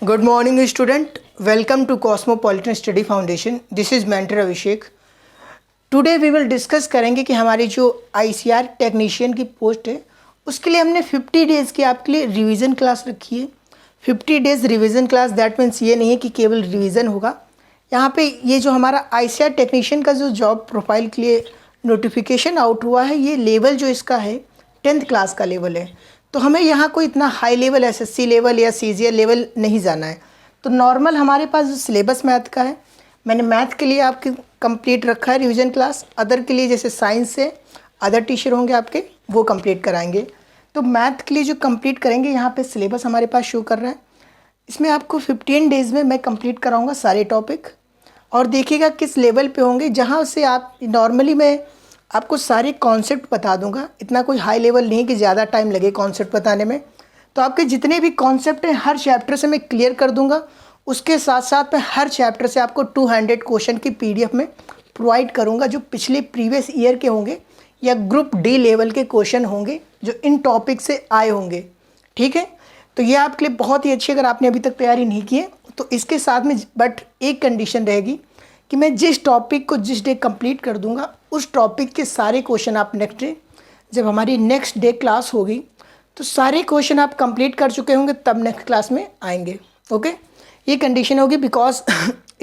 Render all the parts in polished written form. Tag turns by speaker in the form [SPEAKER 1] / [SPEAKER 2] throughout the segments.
[SPEAKER 1] Good morning student. Welcome to Cosmopolitan Study Foundation. This is mentor Abhishek. Today we will discuss करेंगे कि हमारी जो ICR technician की post है उसके लिए हमने 50 डेज़ की आपके लिए रिवीजन क्लास रखी है. 50 days revision class that means ये नहीं है कि केवल रिवीजन होगा. यहाँ पे ये जो हमारा ICR टेक्नीशियन का जो जॉब प्रोफाइल के लिए नोटिफिकेशन आउट हुआ है, ये लेवल जो इसका है 10th क्लास का लेवल है. तो हमें यहाँ कोई इतना हाई लेवल SSC लेवल या CGL लेवल नहीं जाना है. तो नॉर्मल हमारे पास जो सिलेबस मैथ का है, मैंने मैथ के लिए आपके कंप्लीट रखा है रिवीजन क्लास. अदर के लिए जैसे साइंस से अदर टीचर होंगे आपके, वो कंप्लीट कराएंगे. तो मैथ के लिए जो कंप्लीट करेंगे, यहाँ पे सिलेबस हमारे पास शो कर रहा है. इसमें आपको 15 डेज़ में मैं कंप्लीट कराऊंगा सारे टॉपिक. और देखिएगा किस लेवल पे होंगे, जहाँ से आप नॉर्मली मैं आपको सारे कॉन्सेप्ट बता दूंगा. इतना कोई हाई लेवल नहीं कि ज़्यादा टाइम लगे कॉन्सेप्ट बताने में. तो आपके जितने भी कॉन्सेप्ट हैं हर चैप्टर से मैं क्लियर कर दूंगा. उसके साथ साथ मैं हर चैप्टर से आपको 200 क्वेश्चन की PDF में प्रोवाइड करूंगा, जो पिछले प्रीवियस ईयर के होंगे या ग्रुप D लेवल के क्वेश्चन होंगे जो इन टॉपिक से आए होंगे. ठीक है, तो ये आपके लिए बहुत ही अच्छी, अगर आपने अभी तक तैयारी नहीं की है तो इसके साथ में बट एक कंडीशन रहेगी कि मैं जिस टॉपिक को जिस डे कंप्लीट कर दूंगा, उस टॉपिक के सारे क्वेश्चन आप नेक्स्ट डे, जब हमारी नेक्स्ट डे क्लास होगी तो सारे क्वेश्चन आप कंप्लीट कर चुके होंगे, तब नेक्स्ट क्लास में आएंगे. ओके, ये कंडीशन होगी. बिकॉज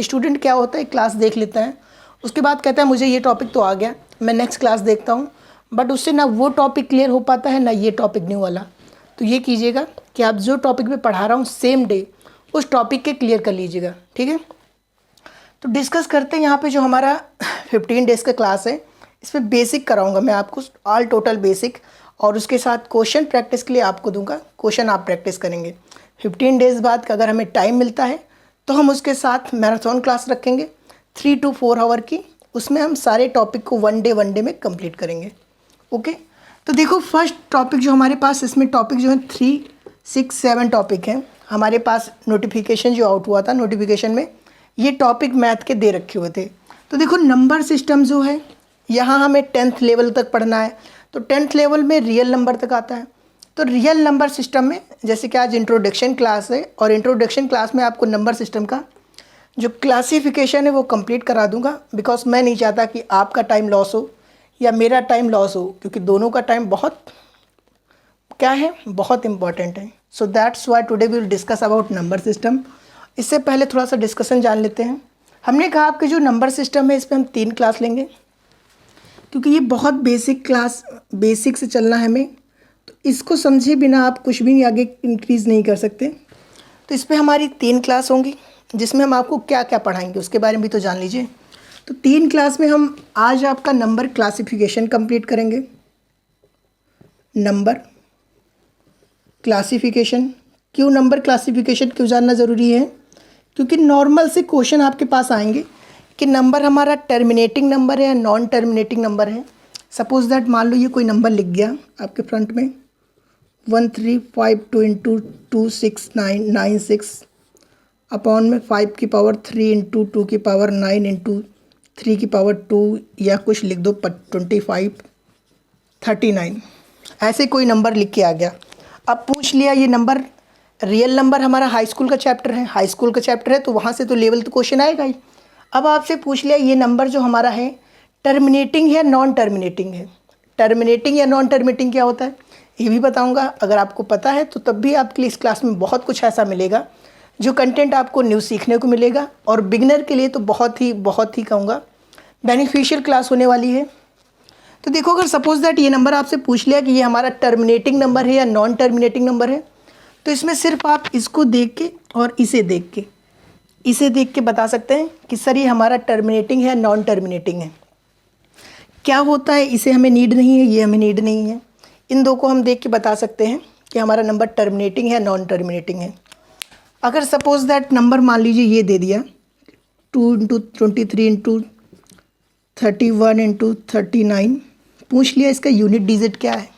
[SPEAKER 1] स्टूडेंट क्या होता है, क्लास देख लेता है, उसके बाद कहता है मुझे ये टॉपिक तो आ गया, मैं नेक्स्ट क्लास देखता हूँ, बट उससे ना वो टॉपिक क्लियर हो पाता है ना ये टॉपिक न्यू वाला. तो ये कीजिएगा कि आप जो टॉपिक में पढ़ा रहा हूँ सेम डे उस टॉपिक के क्लियर कर लीजिएगा. ठीक है, तो डिस्कस करते हैं. यहाँ पे जो हमारा 15 डेज़ का क्लास है, इसमें बेसिक कराऊंगा मैं आपको, ऑल टोटल बेसिक, और उसके साथ क्वेश्चन प्रैक्टिस के लिए आपको दूंगा. क्वेश्चन आप प्रैक्टिस करेंगे. 15 डेज़ बाद अगर हमें टाइम मिलता है तो हम उसके साथ मैराथन क्लास रखेंगे 3 to 4 आवर की. उसमें हम सारे टॉपिक को वन डे में कंप्लीट करेंगे. ओके, तो देखो फर्स्ट टॉपिक जो हमारे पास, इसमें टॉपिक जो है 3, 6, 7 टॉपिक हैं हमारे पास. नोटिफिकेशन जो आउट हुआ था, नोटिफिकेशन में ये टॉपिक मैथ के दे रखे हुए थे. तो देखो नंबर सिस्टम जो है, यहाँ हमें 10th लेवल तक पढ़ना है. तो 10th लेवल में रियल नंबर तक आता है. तो रियल नंबर सिस्टम में जैसे कि आज इंट्रोडक्शन क्लास है, और इंट्रोडक्शन क्लास में आपको नंबर सिस्टम का जो क्लासिफिकेशन है वो कंप्लीट करा दूंगा. बिकॉज मैं नहीं चाहता कि आपका टाइम लॉस हो या मेरा टाइम लॉस हो, क्योंकि दोनों का टाइम बहुत क्या है, बहुत इंपॉर्टेंट है. So that's why today we will discuss about number system. इससे पहले थोड़ा सा डिस्कशन जान लेते हैं. हमने कहा आपके जो नंबर सिस्टम है, इस पर हम 3 क्लास लेंगे, क्योंकि ये बहुत बेसिक क्लास, बेसिक से चलना है हमें. तो इसको समझे बिना आप कुछ भी आगे इंक्रीज़ नहीं कर सकते. तो इस पर हमारी 3 क्लास होंगी, जिसमें हम आपको क्या क्या पढ़ाएंगे उसके बारे में भी तो जान लीजिए. तो 3 क्लास में हम आज आपका नंबर क्लासिफिकेशन कंप्लीट करेंगे. नंबर क्लासिफिकेशन, क्यों नंबर क्लासिफिकेशन क्यों जानना ज़रूरी है? क्योंकि नॉर्मल से क्वेश्चन आपके पास आएंगे कि नंबर हमारा टर्मिनेटिंग नंबर है या नॉन टर्मिनेटिंग नंबर है. सपोज दैट मान लो ये कोई नंबर लिख गया आपके फ्रंट में 1352 इंटू 26996 अपॉन में 5 की पावर 3 इंटू 2 की पावर 9 इंटू 3 की पावर 2, या कुछ लिख दो 2539. ऐसे कोई नंबर लिख के आ गया. अब पूछ लिया ये नंबर, रियल नंबर हमारा हाई स्कूल का चैप्टर है, हाई स्कूल का चैप्टर है, तो वहाँ से तो लेवल तो क्वेश्चन आएगा ही. अब आपसे पूछ लिया ये नंबर जो हमारा है टर्मिनेटिंग है नॉन टर्मिनेटिंग है. टर्मिनेटिंग या नॉन टर्मिनेटिंग क्या होता है ये भी बताऊंगा. अगर आपको पता है तो तब भी आपके लिए इस क्लास में बहुत कुछ ऐसा मिलेगा जो कंटेंट आपको न्यू सीखने को मिलेगा, और बिगनर के लिए तो बहुत ही कहूँगा बेनिफिशियल क्लास होने वाली है. तो देखो, अगर सपोज दैट ये नंबर आपसे पूछ लिया कि ये हमारा टर्मिनेटिंग नंबर है या नॉन टर्मिनेटिंग नंबर है, तो इसमें सिर्फ आप इसको देख के और इसे देख के बता सकते हैं कि सर ये हमारा टर्मिनेटिंग है नॉन टर्मिनेटिंग है. क्या होता है, इसे हमें नीड नहीं है, ये हमें नीड नहीं है. इन दो को हम देख के बता सकते हैं कि हमारा नंबर टर्मिनेटिंग है नॉन टर्मिनेटिंग है. अगर सपोज दैट नंबर मान लीजिए ये दे दिया 2 इंटू 23 इंटू 31 इंटू 39, पूछ लिया इसका यूनिट डिजिट क्या है.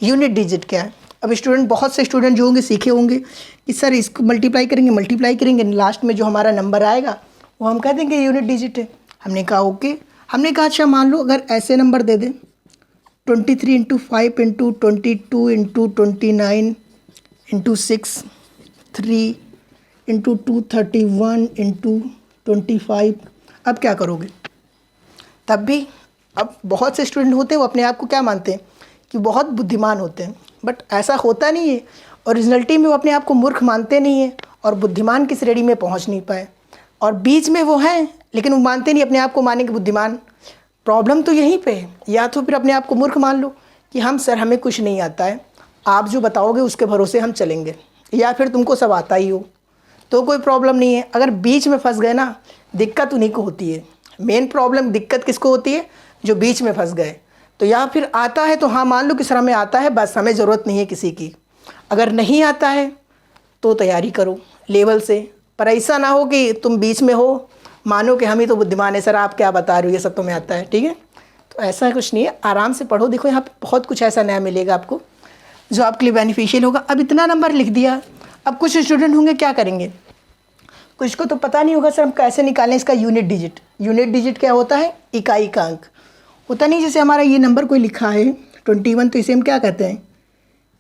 [SPEAKER 1] यूनिट डिजिट क्या है? अब स्टूडेंट, बहुत से स्टूडेंट जो होंगे सीखे होंगे कि सर इसको मल्टीप्लाई करेंगे, लास्ट में जो हमारा नंबर आएगा वो हम कह देंगे यूनिट डिजिट है. हमने कहा ओके. हमने कहा अच्छा मान लो अगर ऐसे नंबर दे दें 23 into 5 into 22 into 29 into 6 3 into 231 into 25। अब क्या करोगे? तब भी अब बहुत से स्टूडेंट होते हैं वो अपने आप को क्या मानते हैं कि बहुत बुद्धिमान होते हैं, बट ऐसा होता नहीं है। ओरिजिनलिटी में वो अपने आप को मूर्ख मानते नहीं है और बुद्धिमान की श्रेणी में पहुंच नहीं पाए, और बीच में वो हैं लेकिन वो मानते नहीं अपने आप को मानेंगे बुद्धिमान। प्रॉब्लम तो यहीं पे है। या तो फिर अपने आप को मूर्ख मान लो कि हम सर हमें कुछ नहीं आता है, आप जो बताओगे उसके भरोसे हम चलेंगे, या फिर तुमको सब आता ही हो तो कोई प्रॉब्लम नहीं है। अगर बीच में फंस गए ना, दिक्कत उन्हीं को होती है। मेन प्रॉब्लम दिक्कत किसको होती है? जो बीच में फंस गए। तो या फिर आता है तो हाँ मान लो कि सर हमें आता है, बस हमें ज़रूरत नहीं है किसी की। अगर नहीं आता है तो तैयारी करो लेवल से, पर ऐसा ना हो कि तुम बीच में हो, मानो कि हम ही तो बुद्धिमान है, सर आप क्या बता रहे हो, ये सब तुम्हें आता है। ठीक है, तो ऐसा कुछ नहीं है, आराम से पढ़ो। देखो यहाँ पे बहुत कुछ ऐसा नया मिलेगा आपको जो आपके लिए बेनिफिशियल होगा। अब इतना नंबर लिख दिया, अब कुछ स्टूडेंट होंगे क्या करेंगे, कुछ को तो पता नहीं होगा सर हम कैसे निकालें इसका यूनिट डिजिट। यूनिट डिजिट क्या होता है? इकाई का अंक होता नहीं। जैसे हमारा ये नंबर कोई लिखा है 21, तो इसे हम क्या कहते हैं?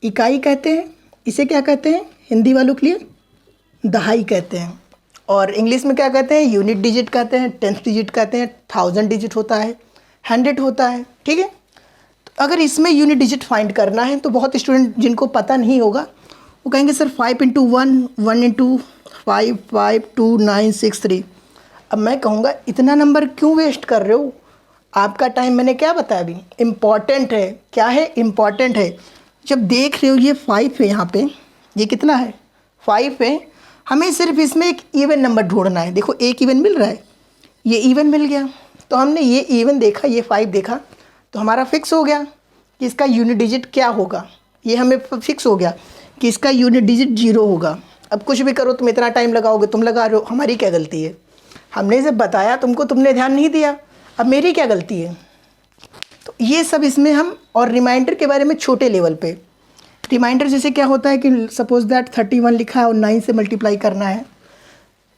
[SPEAKER 1] इकाई कहते हैं। इसे क्या कहते हैं हिंदी वालों के लिए? दहाई कहते हैं। और इंग्लिश में क्या कहते हैं? यूनिट डिजिट कहते हैं, टेंथ डिजिट कहते हैं, 1000 डिजिट होता है, 100 होता है। ठीक है, तो अगर इसमें यूनिट डिजिट फाइंड करना है तो बहुत स्टूडेंट जिनको पता नहीं होगा वो कहेंगे सर 5 इंटू 1, 1 इंटू 5, 5, 2, 9, 6, 3। अब मैं कहूँगा इतना नंबर क्यों वेस्ट कर रहे हो? आपका टाइम मैंने क्या बताया अभी, इम्पॉर्टेंट है। क्या है? इम्पॉर्टेंट है। जब देख रहे हो ये 5 है, यहाँ पे ये कितना है? 5 है। हमें सिर्फ इसमें एक इवन नंबर ढूंढना है। देखो एक इवन मिल रहा है, ये इवन मिल गया, तो हमने ये इवन देखा, ये 5 देखा, तो हमारा फिक्स हो गया कि इसका यूनिट डिजिट क्या होगा। ये हमें फिक्स हो गया कि इसका यूनिट डिजिट 0 होगा। अब कुछ भी करो तुम इतना टाइम लगाओगे, तुम लगा रहे हो, हमारी क्या गलती है? हमने जब बताया तुमको, तुमने ध्यान नहीं दिया, अब मेरी क्या गलती है? तो ये सब इसमें हम, और रिमाइंडर के बारे में छोटे लेवल पे। रिमाइंडर जैसे क्या होता है कि सपोज दैट 31 लिखा है और 9 से मल्टीप्लाई करना है,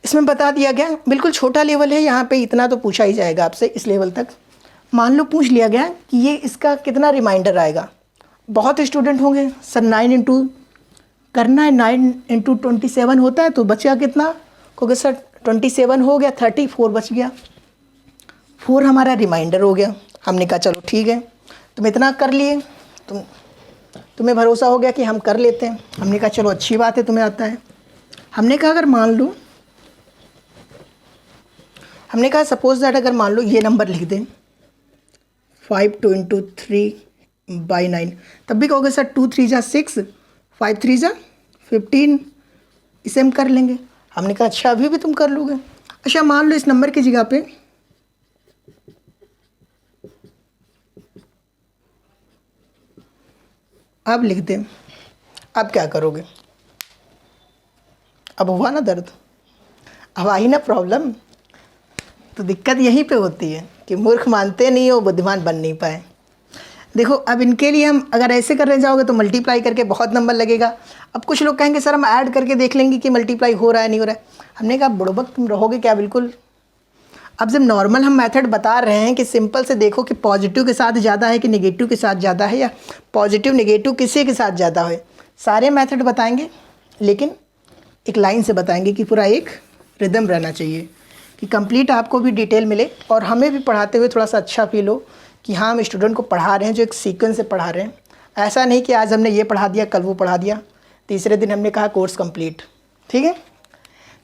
[SPEAKER 1] इसमें बता दिया गया। बिल्कुल छोटा लेवल है, यहाँ पे इतना तो पूछा ही जाएगा आपसे इस लेवल तक। मान लो पूछ लिया गया कि ये इसका कितना रिमाइंडर आएगा। बहुत स्टूडेंट होंगे सर 9 इंटू करना है, 9 इंटू 27 होता है, तो बचा कितना? क्योंकि सर 27 हो गया, 34 बच गया, 4 हमारा रिमाइंडर हो गया। हमने कहा चलो ठीक है, तुम इतना कर लिए, तुम्हें भरोसा हो गया कि हम कर लेते हैं। हमने कहा चलो अच्छी बात है, तुम्हें आता है। हमने कहा अगर मान लो, हमने कहा सपोज दैट अगर मान लो ये नंबर लिख दें 5 2 इंटू 3/9, तब भी कहोगे सर 2 3 जा 6, 5 3 जा 15, इसे हम कर लेंगे। हमने कहा अच्छा अभी भी तुम कर लोगे। अच्छा मान लो इस नंबर की जगह पे अब लिख दें, अब क्या करोगे? अब हुआ ना दर्द, अब आई ना प्रॉब्लम। तो दिक्कत यहीं पे होती है कि मूर्ख मानते नहीं हो, बुद्धिमान बन नहीं पाए। देखो अब इनके लिए हम अगर ऐसे करने जाओगे तो मल्टीप्लाई करके बहुत नंबर लगेगा। अब कुछ लोग कहेंगे सर हम ऐड करके देख लेंगे कि मल्टीप्लाई हो रहा है नहीं हो रहा है। हमने कहा बुड़बक तुम रहोगे क्या? बिल्कुल। अब जब नॉर्मल हम मेथड बता रहे हैं कि सिंपल से देखो कि पॉजिटिव के साथ ज़्यादा है कि नेगेटिव के साथ ज़्यादा है, या पॉजिटिव नेगेटिव किसी के साथ ज़्यादा है, सारे मेथड बताएंगे, लेकिन एक लाइन से बताएंगे कि पूरा एक रिदम रहना चाहिए कि कंप्लीट आपको भी डिटेल मिले और हमें भी पढ़ाते हुए थोड़ा सा अच्छा फील हो कि हाँ हम स्टूडेंट को पढ़ा रहे हैं जो एक सीक्वेंस से पढ़ा रहे हैं। ऐसा नहीं कि आज हमने ये पढ़ा दिया कल वो पढ़ा दिया, तीसरे दिन हमने कहा कोर्स कंप्लीट। ठीक है,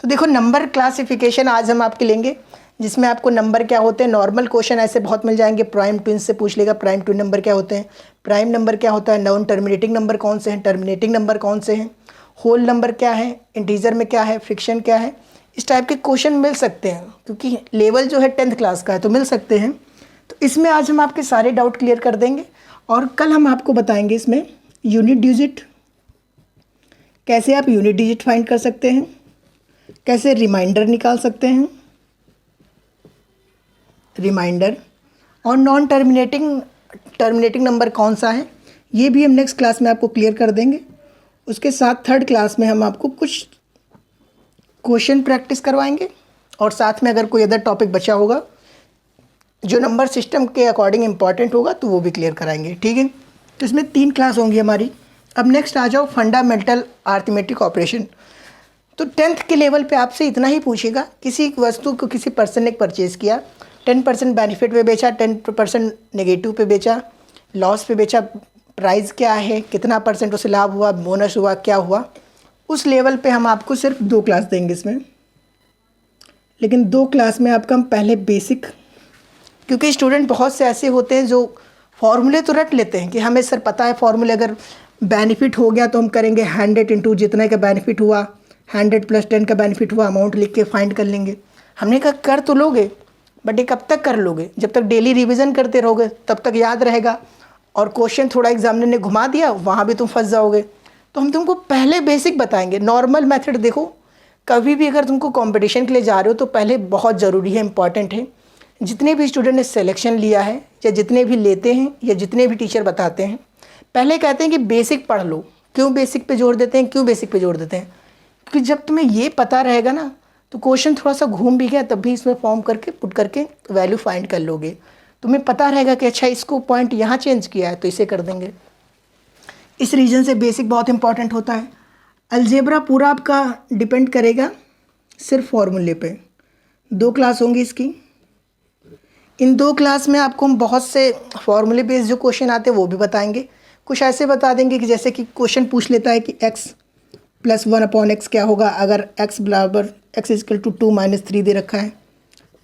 [SPEAKER 1] तो देखो नंबर क्लासिफिकेशन आज हम आपके लेंगे, जिसमें आपको नंबर क्या होते हैं, नॉर्मल क्वेश्चन ऐसे बहुत मिल जाएंगे। प्राइम ट्विंस से पूछ लेगा प्राइम ट्विन नंबर क्या होते हैं, प्राइम नंबर क्या होता है, नॉन टर्मिनेटिंग नंबर कौन से हैं, टर्मिनेटिंग नंबर कौन से हैं, होल नंबर क्या है, इंटीजर में क्या है, फ्रिक्शन क्या है। इस टाइप के क्वेश्चन मिल सकते हैं क्योंकि लेवल जो है 10th क्लास का है तो मिल सकते हैं। तो इसमें आज हम आपके सारे डाउट क्लियर कर देंगे और कल हम आपको बताएंगे इसमें यूनिट डिजिट, कैसे आप यूनिट डिजिट फाइंड कर सकते हैं, कैसे रिमाइंडर निकाल सकते हैं, रिमाइंडर, और नॉन टर्मिनेटिंग नंबर कौन सा है, ये भी हम नेक्स्ट क्लास में आपको क्लियर कर देंगे। उसके साथ 3rd क्लास में हम आपको कुछ क्वेश्चन प्रैक्टिस करवाएंगे और साथ में अगर कोई अदर टॉपिक बचा होगा जो नंबर सिस्टम के अकॉर्डिंग इम्पॉर्टेंट होगा तो वो भी क्लियर कराएंगे। ठीक है, तो इसमें 3 क्लास होंगी हमारी। अब नेक्स्ट आ जाओ फंडामेंटल अरिथमेटिक ऑपरेशन। तो 10th के लेवल पे आपसे इतना ही पूछेगा, किसी वस्तु को किसी पर्सन ने परचेज़ किया, 10% बेनिफिट पे बेचा, 10% नेगेटिव पे बेचा, लॉस पे बेचा, प्राइस क्या है, कितना परसेंट उसे लाभ हुआ, बोनस हुआ, क्या हुआ, उस लेवल पे हम आपको सिर्फ 2 क्लास देंगे इसमें। लेकिन 2 क्लास में आपका हम पहले बेसिक, क्योंकि स्टूडेंट बहुत से ऐसे होते हैं जो फॉर्मूले तो रट लेते हैं कि हमें सर पता है फॉर्मूले, अगर बेनिफिट हो गया तो हम करेंगे 100 इंटू जितने का बेनिफिट हुआ, 100 प्लस 10 का बेनिफिट हुआ, अमाउंट लिख के फाइंड कर लेंगे। हमने कहा कर तो लोगे, बट ये कब तक कर लोगे? जब तक डेली रिवीजन करते रहोगे तब तक याद रहेगा, और क्वेश्चन थोड़ा एग्जामिनर ने घुमा दिया वहाँ भी तुम फंस जाओगे। तो हम तुमको पहले बेसिक बताएंगे। नॉर्मल मेथड देखो, कभी भी अगर तुमको कंपटीशन के लिए जा रहे हो तो पहले बहुत ज़रूरी है, इंपॉर्टेंट है। जितने भी स्टूडेंट ने सिलेक्शन लिया है या जितने भी लेते हैं या जितने भी टीचर बताते हैं, पहले कहते हैं कि बेसिक पढ़ लो। क्यों बेसिक पे जोर देते हैं? क्योंकि जब तुम्हें ये पता रहेगा ना तो क्वेश्चन थोड़ा सा घूम भी गया तब भी इसमें फॉर्म करके पुट करके वैल्यू फाइंड कर लोगे। तुम्हें पता रहेगा कि अच्छा इसको पॉइंट यहाँ चेंज किया है तो इसे कर देंगे। इस रीजन से बेसिक बहुत इंपॉर्टेंट होता है। अलजेब्रा पूरा आपका डिपेंड करेगा सिर्फ फॉर्मूले पे। 2 क्लास होंगी इसकी। इन 2 क्लास में आपको हम बहुत से फॉर्मूले बेस्ड जो क्वेश्चन आते हैं वो भी बताएंगे। कुछ ऐसे बता देंगे कि जैसे कि क्वेश्चन पूछ लेता है कि x प्लस 1/x क्या होगा अगर x बराबर x इजकल टू 2 - 3 दे रखा है,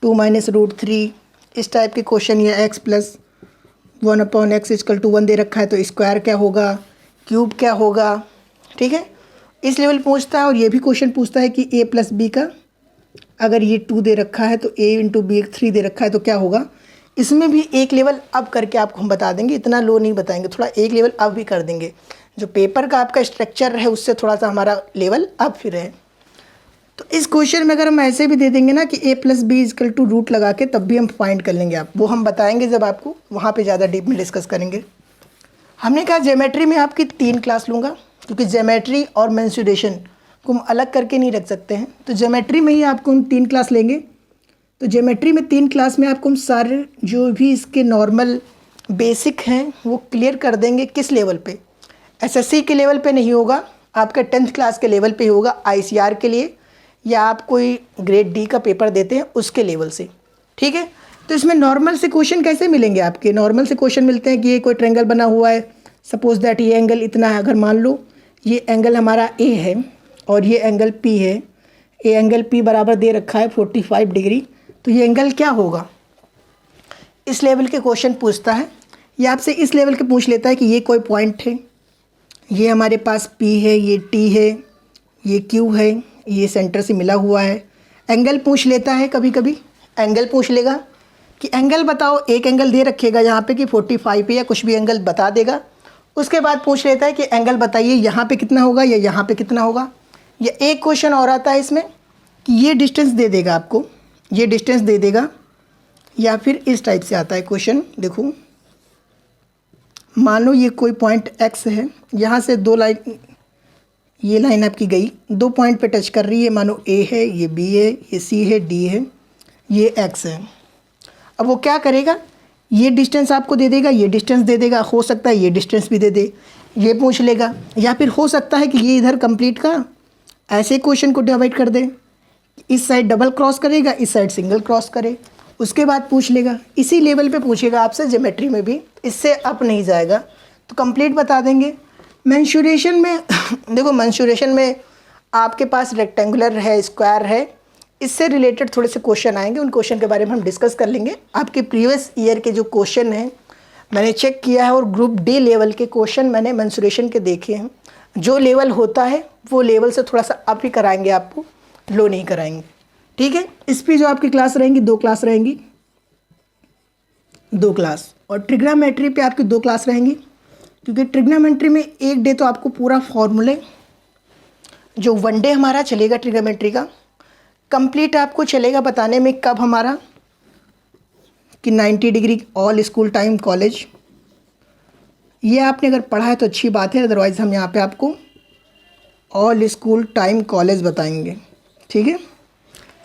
[SPEAKER 1] 2 - √3, इस टाइप के क्वेश्चन, या x plus 1/x is equal to 1 दे रखा है तो स्क्वायर क्या होगा, क्यूब क्या होगा, ठीक है। इस लेवल पूछता है। और ये भी क्वेश्चन पूछता है कि a प्लस b का अगर ये 2 दे रखा है तो a इंटू b 3 दे रखा है तो क्या होगा। इसमें भी एक लेवल अप करके आपको हम बता देंगे, इतना लो नहीं बताएंगे, थोड़ा एक लेवल अप भी कर देंगे। जो पेपर का आपका स्ट्रक्चर है उससे थोड़ा सा हमारा लेवल अप फिर है। तो इस क्वेश्चन में अगर हम ऐसे भी दे देंगे ना कि a plus B is equal to root लगा के तब भी हम फाइंड कर लेंगे। वो हम बताएंगे जब आपको वहाँ पे ज़्यादा डीप में डिस्कस करेंगे। हमने कहा ज्योमेट्री में आपकी 3 क्लास लूँगा, क्योंकि ज्योमेट्री और मेंसुरेशन को हम अलग करके नहीं रख सकते हैं। तो ज्योमेट्री में ही आपको हम 3 क्लास लेंगे। तो ज्योमेट्री में 3 क्लास में आपको हम सारे जो भी इसके नॉर्मल बेसिक हैं वो क्लियर कर देंगे। किस लेवल पे? एसएससी के लेवल पे नहीं होगा, आपका 10th क्लास के लेवल पे होगा। आईसीआर के लिए या आप कोई ग्रेड डी का पेपर देते हैं उसके लेवल से, ठीक है। तो इसमें नॉर्मल से क्वेश्चन कैसे मिलेंगे आपके? नॉर्मल से क्वेश्चन मिलते हैं कि ये कोई ट्रायंगल बना हुआ है, सपोज दैट ये एंगल इतना है। अगर मान लो ये एंगल हमारा ए है और ये एंगल पी है, ए एंगल पी बराबर दे रखा है 45 डिग्री, तो ये एंगल क्या होगा? इस लेवल के क्वेश्चन पूछता है। ये आपसे इस लेवल के पूछ लेता है कि ये कोई पॉइंट है, ये हमारे पास P है, ये T है, ये Q है, ये सेंटर से मिला हुआ है। एंगल पूछ लेता है, कभी कभी एंगल पूछ लेगा कि एंगल बताओ। एक एंगल दे रखेगा यहाँ पे कि 45 है या कुछ भी एंगल बता देगा। उसके बाद पूछ लेता है कि एंगल बताइए यहाँ पे कितना होगा या यहाँ पे कितना होगा। या एक क्वेश्चन और आता है इसमें कि ये डिस्टेंस दे देगा आपको, ये डिस्टेंस दे देगा। या फिर इस टाइप से आता है क्वेश्चन, देखो मान लो ये कोई पॉइंट x है, यहाँ से 2 लाइन, ये लाइन आपकी गई 2 पॉइंट पे टच कर रही है। मानो A है, ये B है, ये C है, D है, ये x है। अब वो क्या करेगा? ये डिस्टेंस आपको दे देगा, ये डिस्टेंस दे देगा। हो सकता है ये डिस्टेंस भी दे दे, ये पूछ लेगा। या फिर हो सकता है कि ये इधर कंप्लीट का ऐसे क्वेश्चन को डिवाइड कर दे, इस साइड डबल क्रॉस करेगा, इस साइड सिंगल क्रॉस करे, उसके बाद पूछ लेगा। इसी लेवल पे पूछेगा आपसे ज्योमेट्री में भी, इससे अप नहीं जाएगा। तो कंप्लीट बता देंगे। मेंसुरेशन में देखो, मेंसुरेशन में आपके पास रेक्टेंगुलर है, स्क्वायर है, इससे रिलेटेड थोड़े से क्वेश्चन आएंगे। उन क्वेश्चन के बारे में हम डिस्कस कर लेंगे। आपके प्रीवियस ईयर के जो क्वेश्चन हैं मैंने चेक किया है और ग्रुप डी लेवल के क्वेश्चन मैंने मेंसुरेशन के देखे हैं। जो लेवल होता है वो लेवल से थोड़ा सा अप ही कराएंगे, आपको लो नहीं कराएंगे, ठीक है। इस पर जो आपकी क्लास रहेंगी 2 क्लास रहेंगी, 2 क्लास। और ट्रिग्नोमेट्री पे आपकी 2 क्लास रहेंगी, क्योंकि ट्रिग्नोमेट्री में एक डे तो आपको पूरा फॉर्मूले जो 1 डे हमारा चलेगा ट्रिग्नोमेट्री का कंप्लीट आपको चलेगा बताने में। कब हमारा कि 90 degree all school time college, ये आपने अगर पढ़ा है तो अच्छी बात है, अदरवाइज़ हम यहाँ पे आपको ऑल स्कूल टाइम कॉलेज बताएंगे, ठीक है।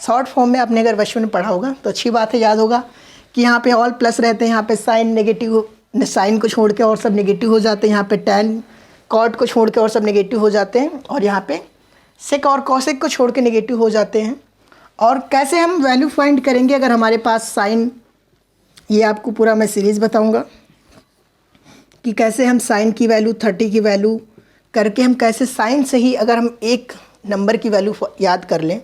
[SPEAKER 1] शॉर्ट फॉर्म में आपने अगर बचपन में पढ़ा होगा तो अच्छी बात है, याद होगा कि यहाँ पे ऑल प्लस रहते हैं, यहाँ पे साइन नेगेटिव, साइन को छोड़ के और सब नेगेटिव हो जाते हैं, यहाँ पे टैन कॉट को छोड़ के और सब नेगेटिव हो जाते हैं, और यहाँ पे सेक और कॉसेक को छोड़ के नेगेटिव हो जाते हैं। और कैसे हम वैल्यू फाइंड करेंगे अगर हमारे पास साइन, ये आपको पूरा मैं सीरीज़ बताऊंगा कि कैसे हम साइन की वैल्यू 30 की वैल्यू करके हम कैसे साइन से ही अगर हम एक नंबर की वैल्यू याद कर लें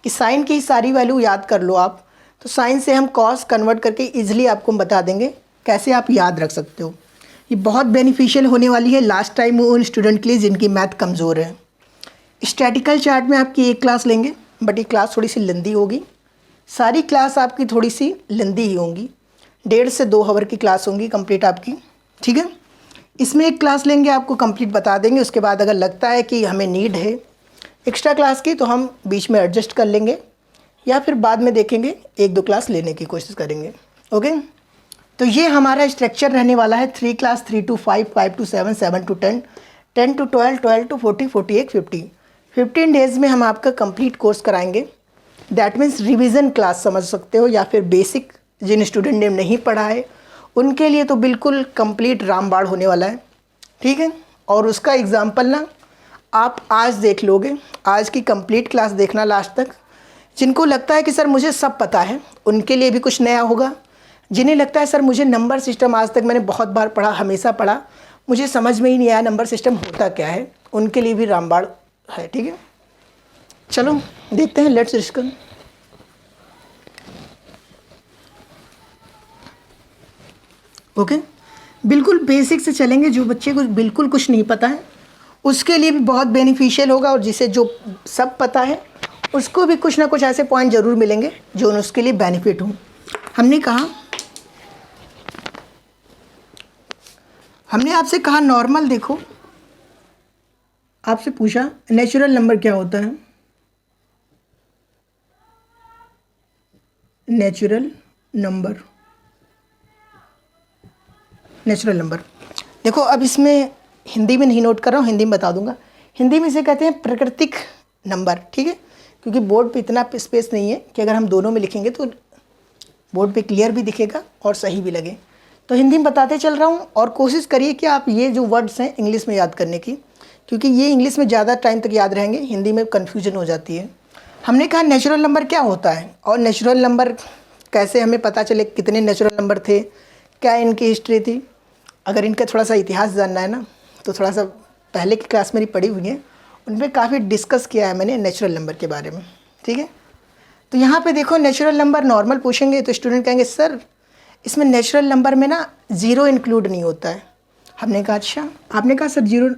[SPEAKER 1] कि साइन की सारी वैल्यू याद कर लो आप, तो साइन से हम कॉस कन्वर्ट करके इजीली आपको हम बता देंगे कैसे आप याद रख सकते हो। ये बहुत बेनिफिशियल होने वाली है लास्ट टाइम उन स्टूडेंट के लिए जिनकी मैथ कमज़ोर है। स्टैटिकल चार्ट में आपकी एक क्लास लेंगे, बट ये क्लास थोड़ी सी लेंदी होगी, सारी क्लास आपकी थोड़ी सी लेंदी ही होंगी, 1.5 से 2 आवर की क्लास होंगी कंप्लीट आपकी, ठीक है। इसमें एक क्लास लेंगे, आपको कंप्लीट बता देंगे, उसके बाद अगर लगता है कि हमें नीड है एक्स्ट्रा क्लास की तो हम बीच में एडजस्ट कर लेंगे या फिर बाद में देखेंगे 1-2 क्लास लेने की कोशिश करेंगे। ओके, तो ये हमारा स्ट्रक्चर रहने वाला है 3 class, 3 to 5, 5 to 7, 7 to 10, 10 to 12, 12 to 40, 48, 50, 15 days में हम आपका कंप्लीट कोर्स कराएंगे। दैट मीन्स रिवीजन क्लास समझ सकते हो, या फिर बेसिक जिन स्टूडेंट ने नहीं पढ़ा है उनके लिए तो बिल्कुल कंप्लीट रामबाण होने वाला है, ठीक है। और उसका एग्जाम्पल ना आप आज देख लोगे, आज की कंप्लीट क्लास देखना लास्ट तक। जिनको लगता है कि सर मुझे सब पता है उनके लिए भी कुछ नया होगा, जिन्हें लगता है सर मुझे नंबर सिस्टम आज तक मैंने बहुत बार पढ़ा, हमेशा पढ़ा, मुझे समझ में ही नहीं आया नंबर सिस्टम होता क्या है, उनके लिए भी रामबाण है, ठीक है। चलो देखते हैं, लेट्स डिस्कस। ओके, बिल्कुल बेसिक से चलेंगे। जो बच्चे को बिल्कुल कुछ नहीं पता है उसके लिए भी बहुत बेनिफिशियल होगा, और जिसे जो सब पता है उसको भी कुछ ना कुछ ऐसे पॉइंट ज़रूर मिलेंगे जो उसके लिए बेनिफिट हों। हमने आपसे कहा नॉर्मल, देखो आपसे पूछा नेचुरल नंबर क्या होता है। नेचुरल नंबर देखो, अब इसमें हिंदी में नहीं नोट कर रहा हूँ, हिंदी में बता दूंगा। हिंदी में इसे कहते हैं प्राकृतिक नंबर, ठीक है, क्योंकि बोर्ड पे इतना स्पेस नहीं है कि अगर हम दोनों में लिखेंगे तो बोर्ड पे क्लियर भी दिखेगा और सही भी लगे। तो हिंदी में बताते चल रहा हूँ, और कोशिश करिए कि आप ये जो वर्ड्स हैं इंग्लिश में याद करने की, क्योंकि ये इंग्लिश में ज़्यादा टाइम तक याद रहेंगे, हिंदी में कन्फ्यूजन हो जाती है। हमने कहा नेचुरल नंबर क्या होता है, और नेचुरल नंबर कैसे हमें पता चले कितने नेचुरल नंबर थे, क्या इनकी हिस्ट्री थी। अगर इनका थोड़ा सा इतिहास जानना है ना, तो थोड़ा सा पहले की क्लास मेरी पढ़ी हुई है, उनमें काफ़ी डिस्कस किया है मैंने नेचुरल नंबर के बारे में, ठीक है। तो यहाँ पे देखो, नेचुरल नंबर नॉर्मल पूछेंगे तो स्टूडेंट कहेंगे सर इसमें नेचुरल नंबर में ना ज़ीरो इंक्लूड नहीं होता है। हमने कहा अच्छा, आपने कहा सर जीरो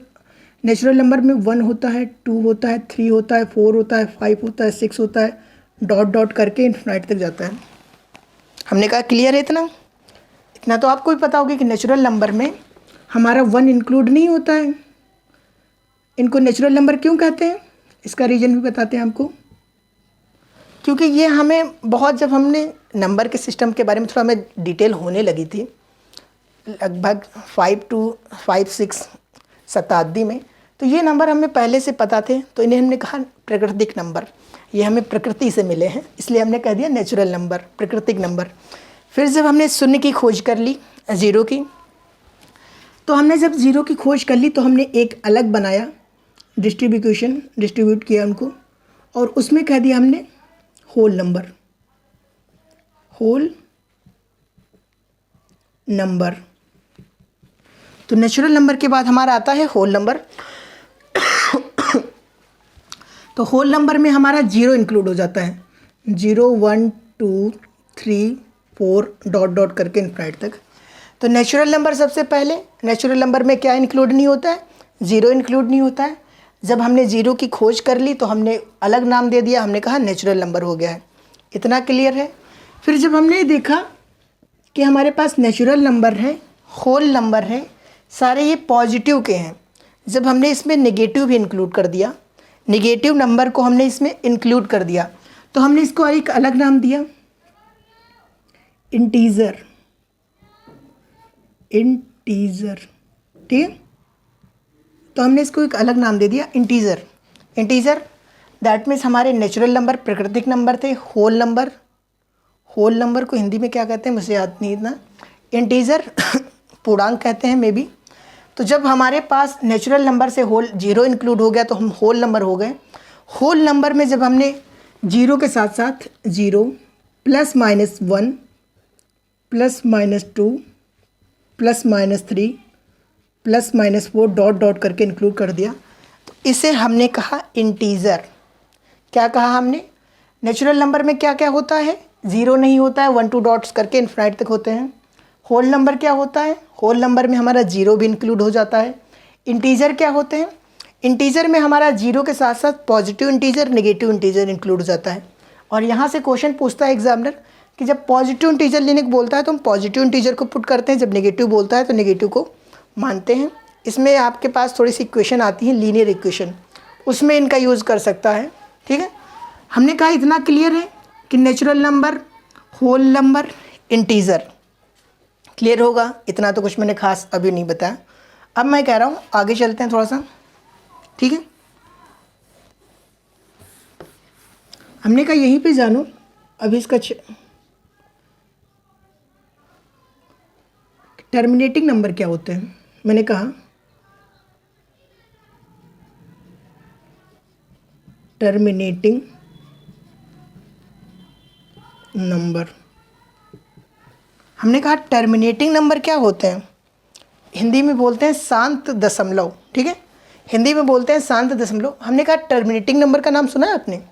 [SPEAKER 1] नेचुरल नंबर में 1 होता है, 2 होता है, 3 होता है, 4 होता है, 5 होता है, 6 होता है, डॉट डॉट करके इन्फिनाइट तक जाता है। हमने कहा क्लियर है, इतना तो आपको भी पता होगा कि नेचुरल नंबर में हमारा 1 इंक्लूड नहीं होता है। इनको नेचुरल नंबर क्यों कहते हैं, इसका रीज़न भी बताते हैं आपको। क्योंकि ये हमें बहुत, जब हमने नंबर के सिस्टम के बारे में थोड़ा हमें डिटेल होने लगी थी, लगभग 5-6 शताब्दी में, तो ये नंबर हमें पहले से पता थे, तो इन्हें हमने कहा प्राकृतिक नंबर, ये हमें प्रकृति से मिले हैं, इसलिए हमने कह दिया नेचुरल नंबर, प्राकृतिक नंबर। फिर जब हमने शून्य की खोज कर ली, ज़ीरो की, तो हमने जब ज़ीरो की खोज कर ली तो हमने एक अलग बनाया, डिस्ट्रीब्यूट किया उनको, और उसमें कह दिया हमने होल नंबर। तो नेचुरल नंबर के बाद हमारा आता है होल नंबर। तो होल नंबर में हमारा 0 इंक्लूड हो जाता है, 0, 1, 2, 3, 4 डॉट डॉट करके इनफाइनाइट तक। तो नेचुरल नंबर सबसे पहले, नेचुरल नंबर में क्या इंक्लूड नहीं होता है, 0 इंक्लूड नहीं होता है। जब हमने 0 की खोज कर ली तो हमने अलग नाम दे दिया, हमने कहा नेचुरल नंबर हो गया है। इतना क्लियर है। फिर जब हमने देखा कि हमारे पास नेचुरल नंबर है, होल नंबर है, सारे ये पॉजिटिव के हैं, जब हमने इसमें नेगेटिव भी इंक्लूड कर दिया, नेगेटिव नंबर को हमने इसमें इंक्लूड कर दिया, तो हमने इसको एक अलग नाम दिया, इंटीजर, ठीक है। तो हमने इसको एक अलग नाम दे दिया, इंटीजर। दैट मीन्स हमारे नेचुरल नंबर प्राकृतिक नंबर थे। होल नंबर को हिंदी में क्या कहते हैं मुझे याद नहीं इतना, इंटीजर पूर्णांक कहते हैं मे बी। तो जब हमारे पास नेचुरल नंबर से होल 0 इंक्लूड हो गया तो हम होल नंबर हो गए। होल नंबर में जब हमने जीरो के साथ साथ zero plus minus one plus minus two plus minus three plus minus four dot dot करके इंक्लूड कर दिया, तो इसे हमने कहा इंटीज़र। क्या कहा हमने? नेचुरल नंबर में क्या क्या होता है? ज़ीरो नहीं होता है, वन टू डॉट्स करके इन्फिनाइट तक होते हैं। होल नंबर क्या होता है? होल नंबर में हमारा जीरो भी इंक्लूड हो जाता है। इंटीजर क्या होते हैं? इंटीजर में हमारा जीरो के साथ साथ positive integer, negative integer include हो जाता है। और यहाँ से क्वेश्चन पूछता है एग्जामिनर कि जब पॉजिटिव इंटीजर लेने को बोलता है तो हम पॉजिटिव इंटीजर को पुट करते हैं, जब नेगेटिव बोलता है तो नेगेटिव को मानते हैं। इसमें आपके पास थोड़ी सी इक्वेशन आती है, लीनियर इक्वेशन, उसमें इनका यूज़ कर सकता है। ठीक है, हमने कहा इतना क्लियर है कि natural number, whole number, integer clear होगा। इतना तो कुछ मैंने खास अभी नहीं बताया। अब मैं कह रहा हूँ आगे चलते हैं थोड़ा सा। ठीक है, हमने कहा यहीं पे जानो। अभी इसका टर्मिनेटिंग नंबर क्या होते हैं? मैंने कहा टर्मिनेटिंग नंबर, हमने कहा टर्मिनेटिंग नंबर क्या होते हैं? हिंदी में बोलते हैं शांत दशमलव। ठीक है, हिंदी में बोलते हैं शांत दशमलव। हमने कहा टर्मिनेटिंग नंबर का नाम सुना है आपने?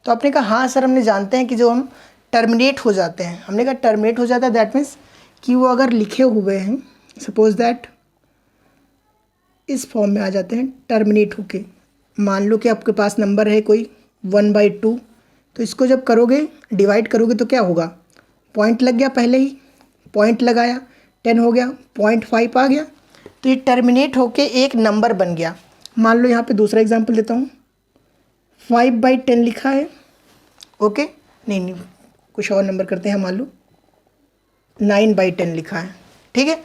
[SPEAKER 1] तो आपने कहा हाँ सर, हमने जानते हैं कि जो हम टर्मिनेट हो जाते हैं। हमने कहा टर्मिनेट हो जाता है दैट मीन्स कि वो अगर लिखे हुए हैं, सपोज दैट इस फॉर्म में आ जाते हैं टर्मिनेट होके। मान लो कि आपके पास नंबर है कोई 1/2, तो इसको जब करोगे डिवाइड करोगे तो क्या होगा? पॉइंट लग गया, पहले ही पॉइंट लगाया, 10 हो गया, 0.5 आ गया, तो ये टर्मिनेट होके एक नंबर बन गया। मान लो यहाँ पे दूसरा एग्जांपल देता हूँ, 5/10 लिखा है। ओके, नहीं कुछ और नंबर करते हैं। मान लो 9/10 लिखा है। ठीक है,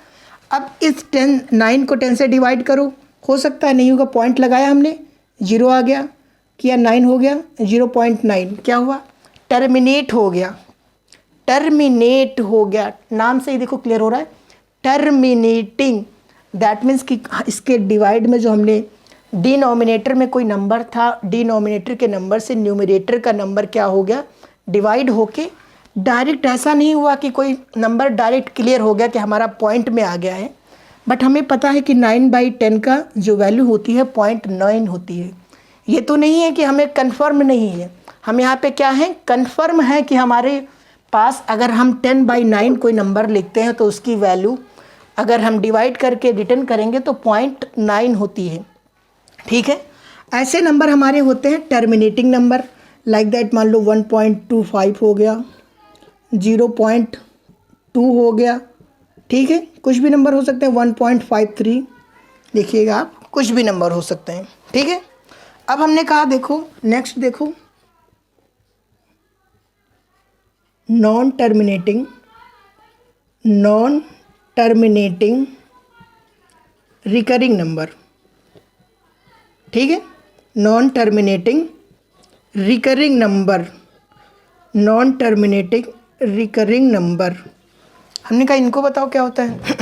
[SPEAKER 1] अब इस 9 को 10 से डिवाइड करो, हो सकता है नहीं होगा, पॉइंट लगाया हमने, 0 आ गया, किया 9 हो गया, 0.9 क्या हुआ? टर्मिनेट हो गया। टर्मिनेट हो गया, नाम से ही देखो क्लियर हो रहा है, टर्मिनेटिंग। दैट मीन्स कि इसके डिवाइड में जो हमने डिनोमिनेटर में कोई नंबर था, डिनोमिनेटर के नंबर से न्यूमरेटर का नंबर क्या हो गया? डिवाइड होके डायरेक्ट ऐसा नहीं हुआ कि कोई नंबर डायरेक्ट क्लियर हो गया कि हमारा पॉइंट में आ गया है, बट हमें पता है कि 9/10 का जो वैल्यू होती है 0.9 होती है। ये तो नहीं है कि हमें कन्फर्म नहीं है, हम यहाँ पे क्या है, कन्फर्म है कि हमारे पास अगर हम 10/9 कोई नंबर लिखते हैं तो उसकी वैल्यू अगर हम डिवाइड करके रिटर्न करेंगे तो 0.9 होती है। ठीक है, ऐसे नंबर हमारे होते हैं टर्मिनेटिंग नंबर। लाइक दैट, मान लो 1.25 हो गया, 0.2 हो गया। ठीक है, कुछ भी नंबर हो सकते हैं, 1.53 देखिएगा आप, कुछ भी नंबर हो सकते हैं। ठीक है, अब हमने कहा देखो नेक्स्ट देखो, नॉन टर्मिनेटिंग रिकरिंग नंबर। ठीक है, non terminating recurring number, non terminating recurring number. हमने कहा इनको बताओ क्या होता है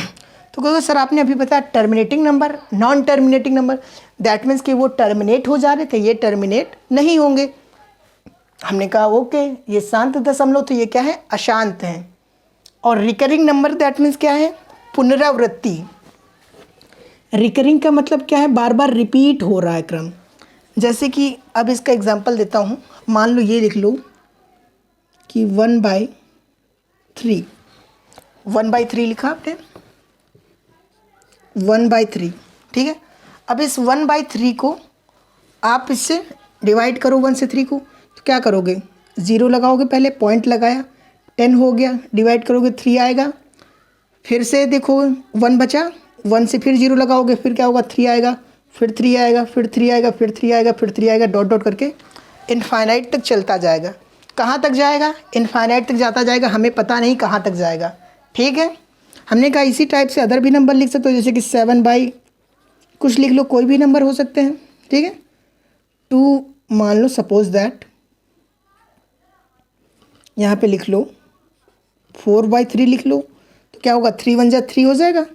[SPEAKER 1] तो कहोगे सर आपने अभी बताया terminating number, non terminating number, that means कि वो टर्मिनेट हो जा रहे थे, ये टर्मिनेट नहीं होंगे। हमने कहा ओके, ये शांत दशमलव तो ये क्या है, अशांत हैं। और रिकरिंग नंबर दैट मीन्स क्या है, पुनरावृत्ति। रिकरिंग का मतलब क्या है, बार बार रिपीट हो रहा है क्रम। जैसे कि अब इसका एग्जांपल देता हूँ, मान लो ये लिख लो कि 1/3, 1/3 लिखा आपने, 1/3। ठीक है, अब इस 1/3 को आप इससे डिवाइड करो 1 से 3 को, तो क्या करोगे, 0 लगाओगे, पहले पॉइंट लगाया, 10 हो गया, डिवाइड करोगे 3 आएगा, फिर से देखो 1 बचा, 1 से फिर 0 लगाओगे, फिर क्या होगा, 3 आएगा, फिर 3 आएगा, फिर 3 आएगा, फिर 3 आएगा, फिर 3 आएगा, डॉट डॉट करके इनफाइनाइट तक चलता जाएगा। कहाँ तक जाएगा, इनफाइनाइट तक जाता जाएगा, हमें पता नहीं कहाँ तक जाएगा। ठीक है, हमने कहा इसी टाइप से अदर भी नंबर लिख सकते हो, जैसे कि 7 कुछ लिख लो, कोई भी नंबर हो सकते हैं। ठीक है, 2 मान लो, सपोज दैट यहाँ पे लिख लो 4/3 लिख लो, तो क्या होगा, 3 1 जा 3 हो जाएगा,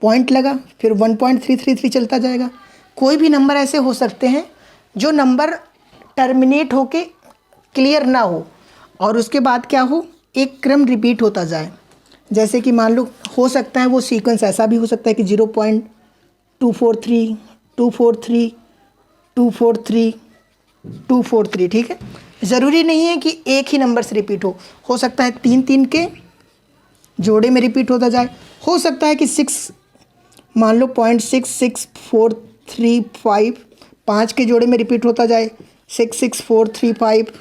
[SPEAKER 1] पॉइंट लगा, फिर 1.333 चलता जाएगा। कोई भी नंबर ऐसे हो सकते हैं जो नंबर टर्मिनेट होके क्लियर ना हो और उसके बाद क्या हो, एक क्रम रिपीट होता जाए। जैसे कि मान लो हो सकता है वो सीक्वेंस ऐसा भी हो सकता है कि 0.243 243 243 243, ठीक है। ज़रूरी नहीं है कि एक ही नंबर से रिपीट हो सकता है 3 के जोड़े में रिपीट होता जाए, हो सकता है कि 6 मान लो 0.66435 5 के जोड़े में रिपीट होता जाए, 66435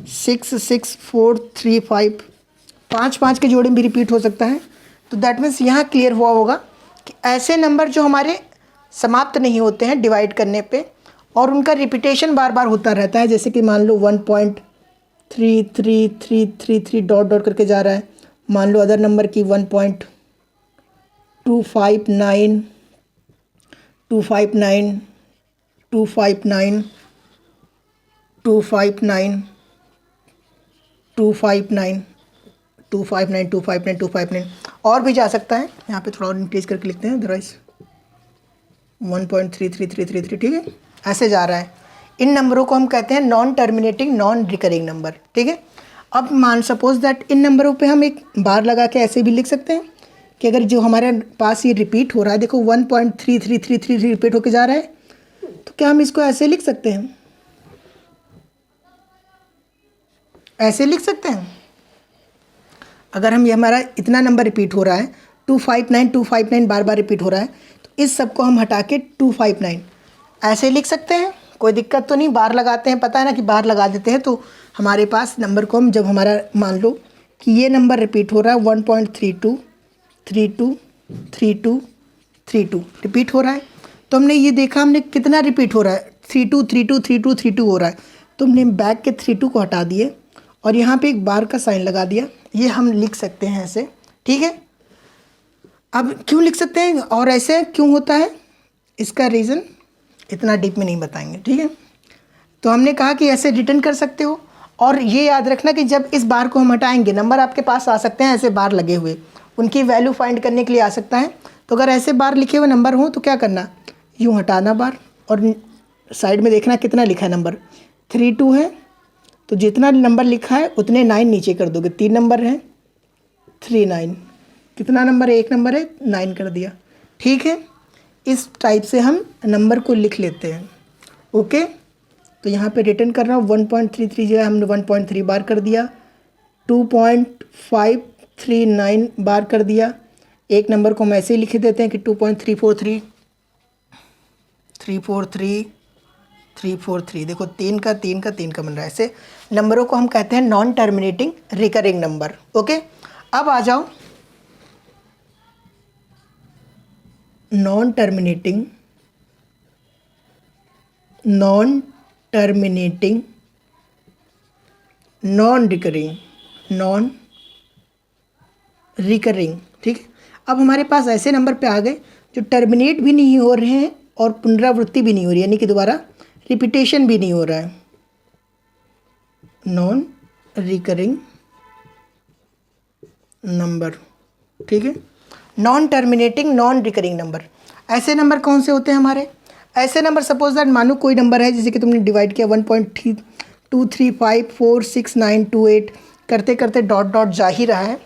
[SPEAKER 1] 66435 5 के जोड़े में भी रिपीट हो सकता है। तो दैट मीन्स यहाँ क्लियर हुआ होगा कि ऐसे नंबर जो हमारे समाप्त नहीं होते हैं डिवाइड करने पे और उनका रिपीटेशन बार बार होता रहता है, जैसे कि मान लो 1.33333 डॉट डॉट करके जा रहा है, मान लो अदर नंबर की 1.259 259 259 259 259 259 259 259 और भी जा सकता है। यहाँ पे थोड़ा और इंक्रीज करके लिखते हैं, अदरवाइज 1.33333, ठीक है, ऐसे जा रहा है। इन नंबरों को हम कहते हैं non terminating non recurring number, ठीक है। अब मान सपोज दैट इन नंबरों पे हम एक बार लगा के ऐसे भी लिख सकते हैं कि अगर जो हमारे पास ये रिपीट हो रहा है, देखो 1.3333 रिपीट होके जा रहा है, तो क्या हम इसको ऐसे लिख सकते हैं, ऐसे लिख सकते हैं। अगर हम ये हमारा इतना नंबर रिपीट हो रहा है 259 259 बार बार रिपीट हो रहा है, तो इस सब को हम हटा के 259 ऐसे लिख सकते हैं, कोई दिक्कत तो नहीं। बार लगाते हैं, पता है ना कि बार लगा देते हैं तो हमारे पास नंबर को हम जब हमारा मान लो कि ये नंबर रिपीट हो रहा है 1.32 32 32 32 रिपीट हो रहा है, तो हमने ये देखा हमने कितना रिपीट हो रहा है 32 32 32 32 हो रहा है, तो हमने बैक के 32 को हटा दिए और यहाँ पे एक बार का साइन लगा दिया। ये हम लिख सकते हैं ऐसे, ठीक है। अब क्यों लिख सकते हैं और ऐसे क्यों होता है, इसका रीज़न इतना डीप में नहीं बताएंगे, ठीक है। तो हमने कहा कि ऐसे रिटर्न कर सकते हो और ये याद रखना कि जब इस बार को हम हटाएंगे नंबर आपके पास आ सकते हैं ऐसे बार लगे हुए, उनकी वैल्यू फाइंड करने के लिए आ सकता है। तो अगर ऐसे बार लिखे हुए नंबर हों तो क्या करना, यूँ हटाना बार और साइड में देखना कितना लिखा है नंबर, 32 है तो जितना नंबर लिखा है उतने 9 नीचे कर दोगे, 3 नंबर हैं 39, कितना नंबर है, एक नंबर है 9 कर दिया, ठीक है। इस टाइप से हम नंबर को लिख लेते हैं, ओके। तो यहाँ पे रिटर्न कर रहा हूँ 1.33 जो है हमने 1.3 बार कर दिया, 2.539 बार कर दिया। एक नंबर को हम ऐसे ही लिख देते हैं कि 2.343 343 343, देखो 3 का 3 का 3 का बन रहा है। ऐसे नंबरों को हम कहते हैं non terminating recurring number, okay. अब आ जाओ नॉन टर्मिनेटिंग नॉन रिकरिंग, ठीक है। अब हमारे पास ऐसे नंबर पे आ गए जो टर्मिनेट भी नहीं हो रहे हैं और पुनरावृत्ति भी नहीं हो रही है, यानी कि दोबारा रिपीटेशन भी नहीं हो रहा है, नॉन रिकरिंग नंबर, ठीक है। Non terminating non recurring number, ऐसे नंबर कौन से होते हैं हमारे, ऐसे नंबर सपोज दैट मानो कोई नंबर है जैसे कि तुमने डिवाइड किया 1.23546928 करते करते डॉट डॉट जा ही रहा है,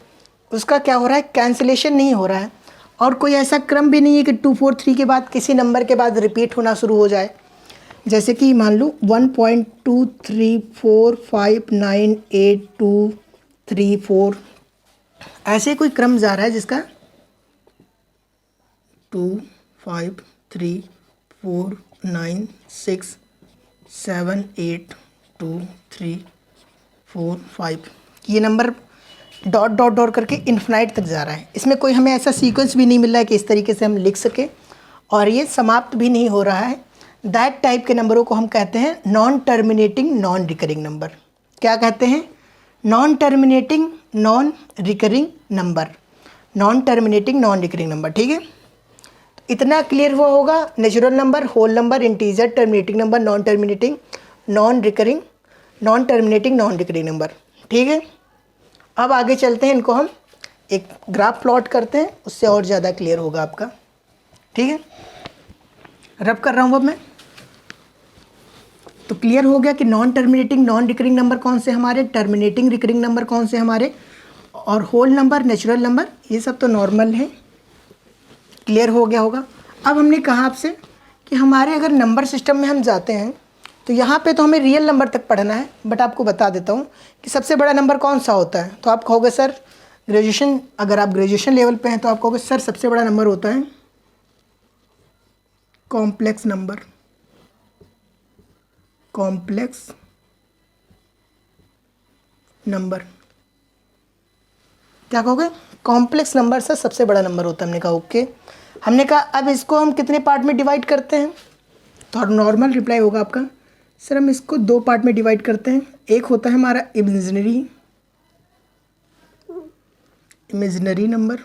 [SPEAKER 1] उसका क्या हो रहा है, कैंसिलेशन नहीं हो रहा है और कोई ऐसा क्रम भी नहीं है कि 243 के बाद किसी नंबर के बाद रिपीट होना शुरू हो जाए। जैसे कि मान लो 1.2345988234 ऐसे कोई क्रम जा रहा है जिसका 2 5 3 4 9 6 7 8 2 3 4 5 ये नंबर डॉट डॉट डॉट करके इन्फिनाइट तक जा रहा है। इसमें कोई हमें ऐसा सीक्वेंस भी नहीं मिल रहा है कि इस तरीके से हम लिख सके और ये समाप्त भी नहीं हो रहा है। दैट टाइप के नंबरों को हम कहते हैं non terminating non recurring number. क्या कहते हैं, non terminating non recurring number, non terminating non recurring number, ठीक है। इतना क्लियर हुआ होगा, natural number, whole number, integer, terminating number, non terminating non recurring, non terminating non recurring number, ठीक है। अब आगे चलते हैं, इनको हम एक ग्राफ प्लॉट करते हैं, उससे और ज़्यादा क्लियर होगा आपका, ठीक है। रब कर रहा हूँ अब मैं, तो क्लियर हो गया कि non terminating non recurring number कौन से हमारे, टर्मिनेटिंग रिकरिंग नंबर कौन से हमारे, और होल नंबर, नेचुरल नंबर, ये सब तो नॉर्मल है। क्लियर हो गया होगा। अब हमने कहा आपसे कि हमारे अगर नंबर सिस्टम में हम जाते हैं तो यहाँ पे तो हमें रियल नंबर तक पढ़ना है, बट आपको बता देता हूँ कि सबसे बड़ा नंबर कौन सा होता है। तो आप कहोगे सर ग्रेजुएशन, अगर आप ग्रेजुएशन लेवल पे हैं तो आप कहोगे सर सबसे बड़ा नंबर होता है कॉम्प्लेक्स नंबर। कॉम्प्लेक्स नंबर क्या कहोगे, कॉम्प्लेक्स नंबर से सबसे बड़ा नंबर होता है। हमने कहा ओके। हमने कहा अब इसको हम कितने पार्ट में डिवाइड करते हैं, तो नॉर्मल रिप्लाई होगा आपका सर हम इसको दो पार्ट में डिवाइड करते हैं। एक होता है हमारा इमेजिनरी नंबर,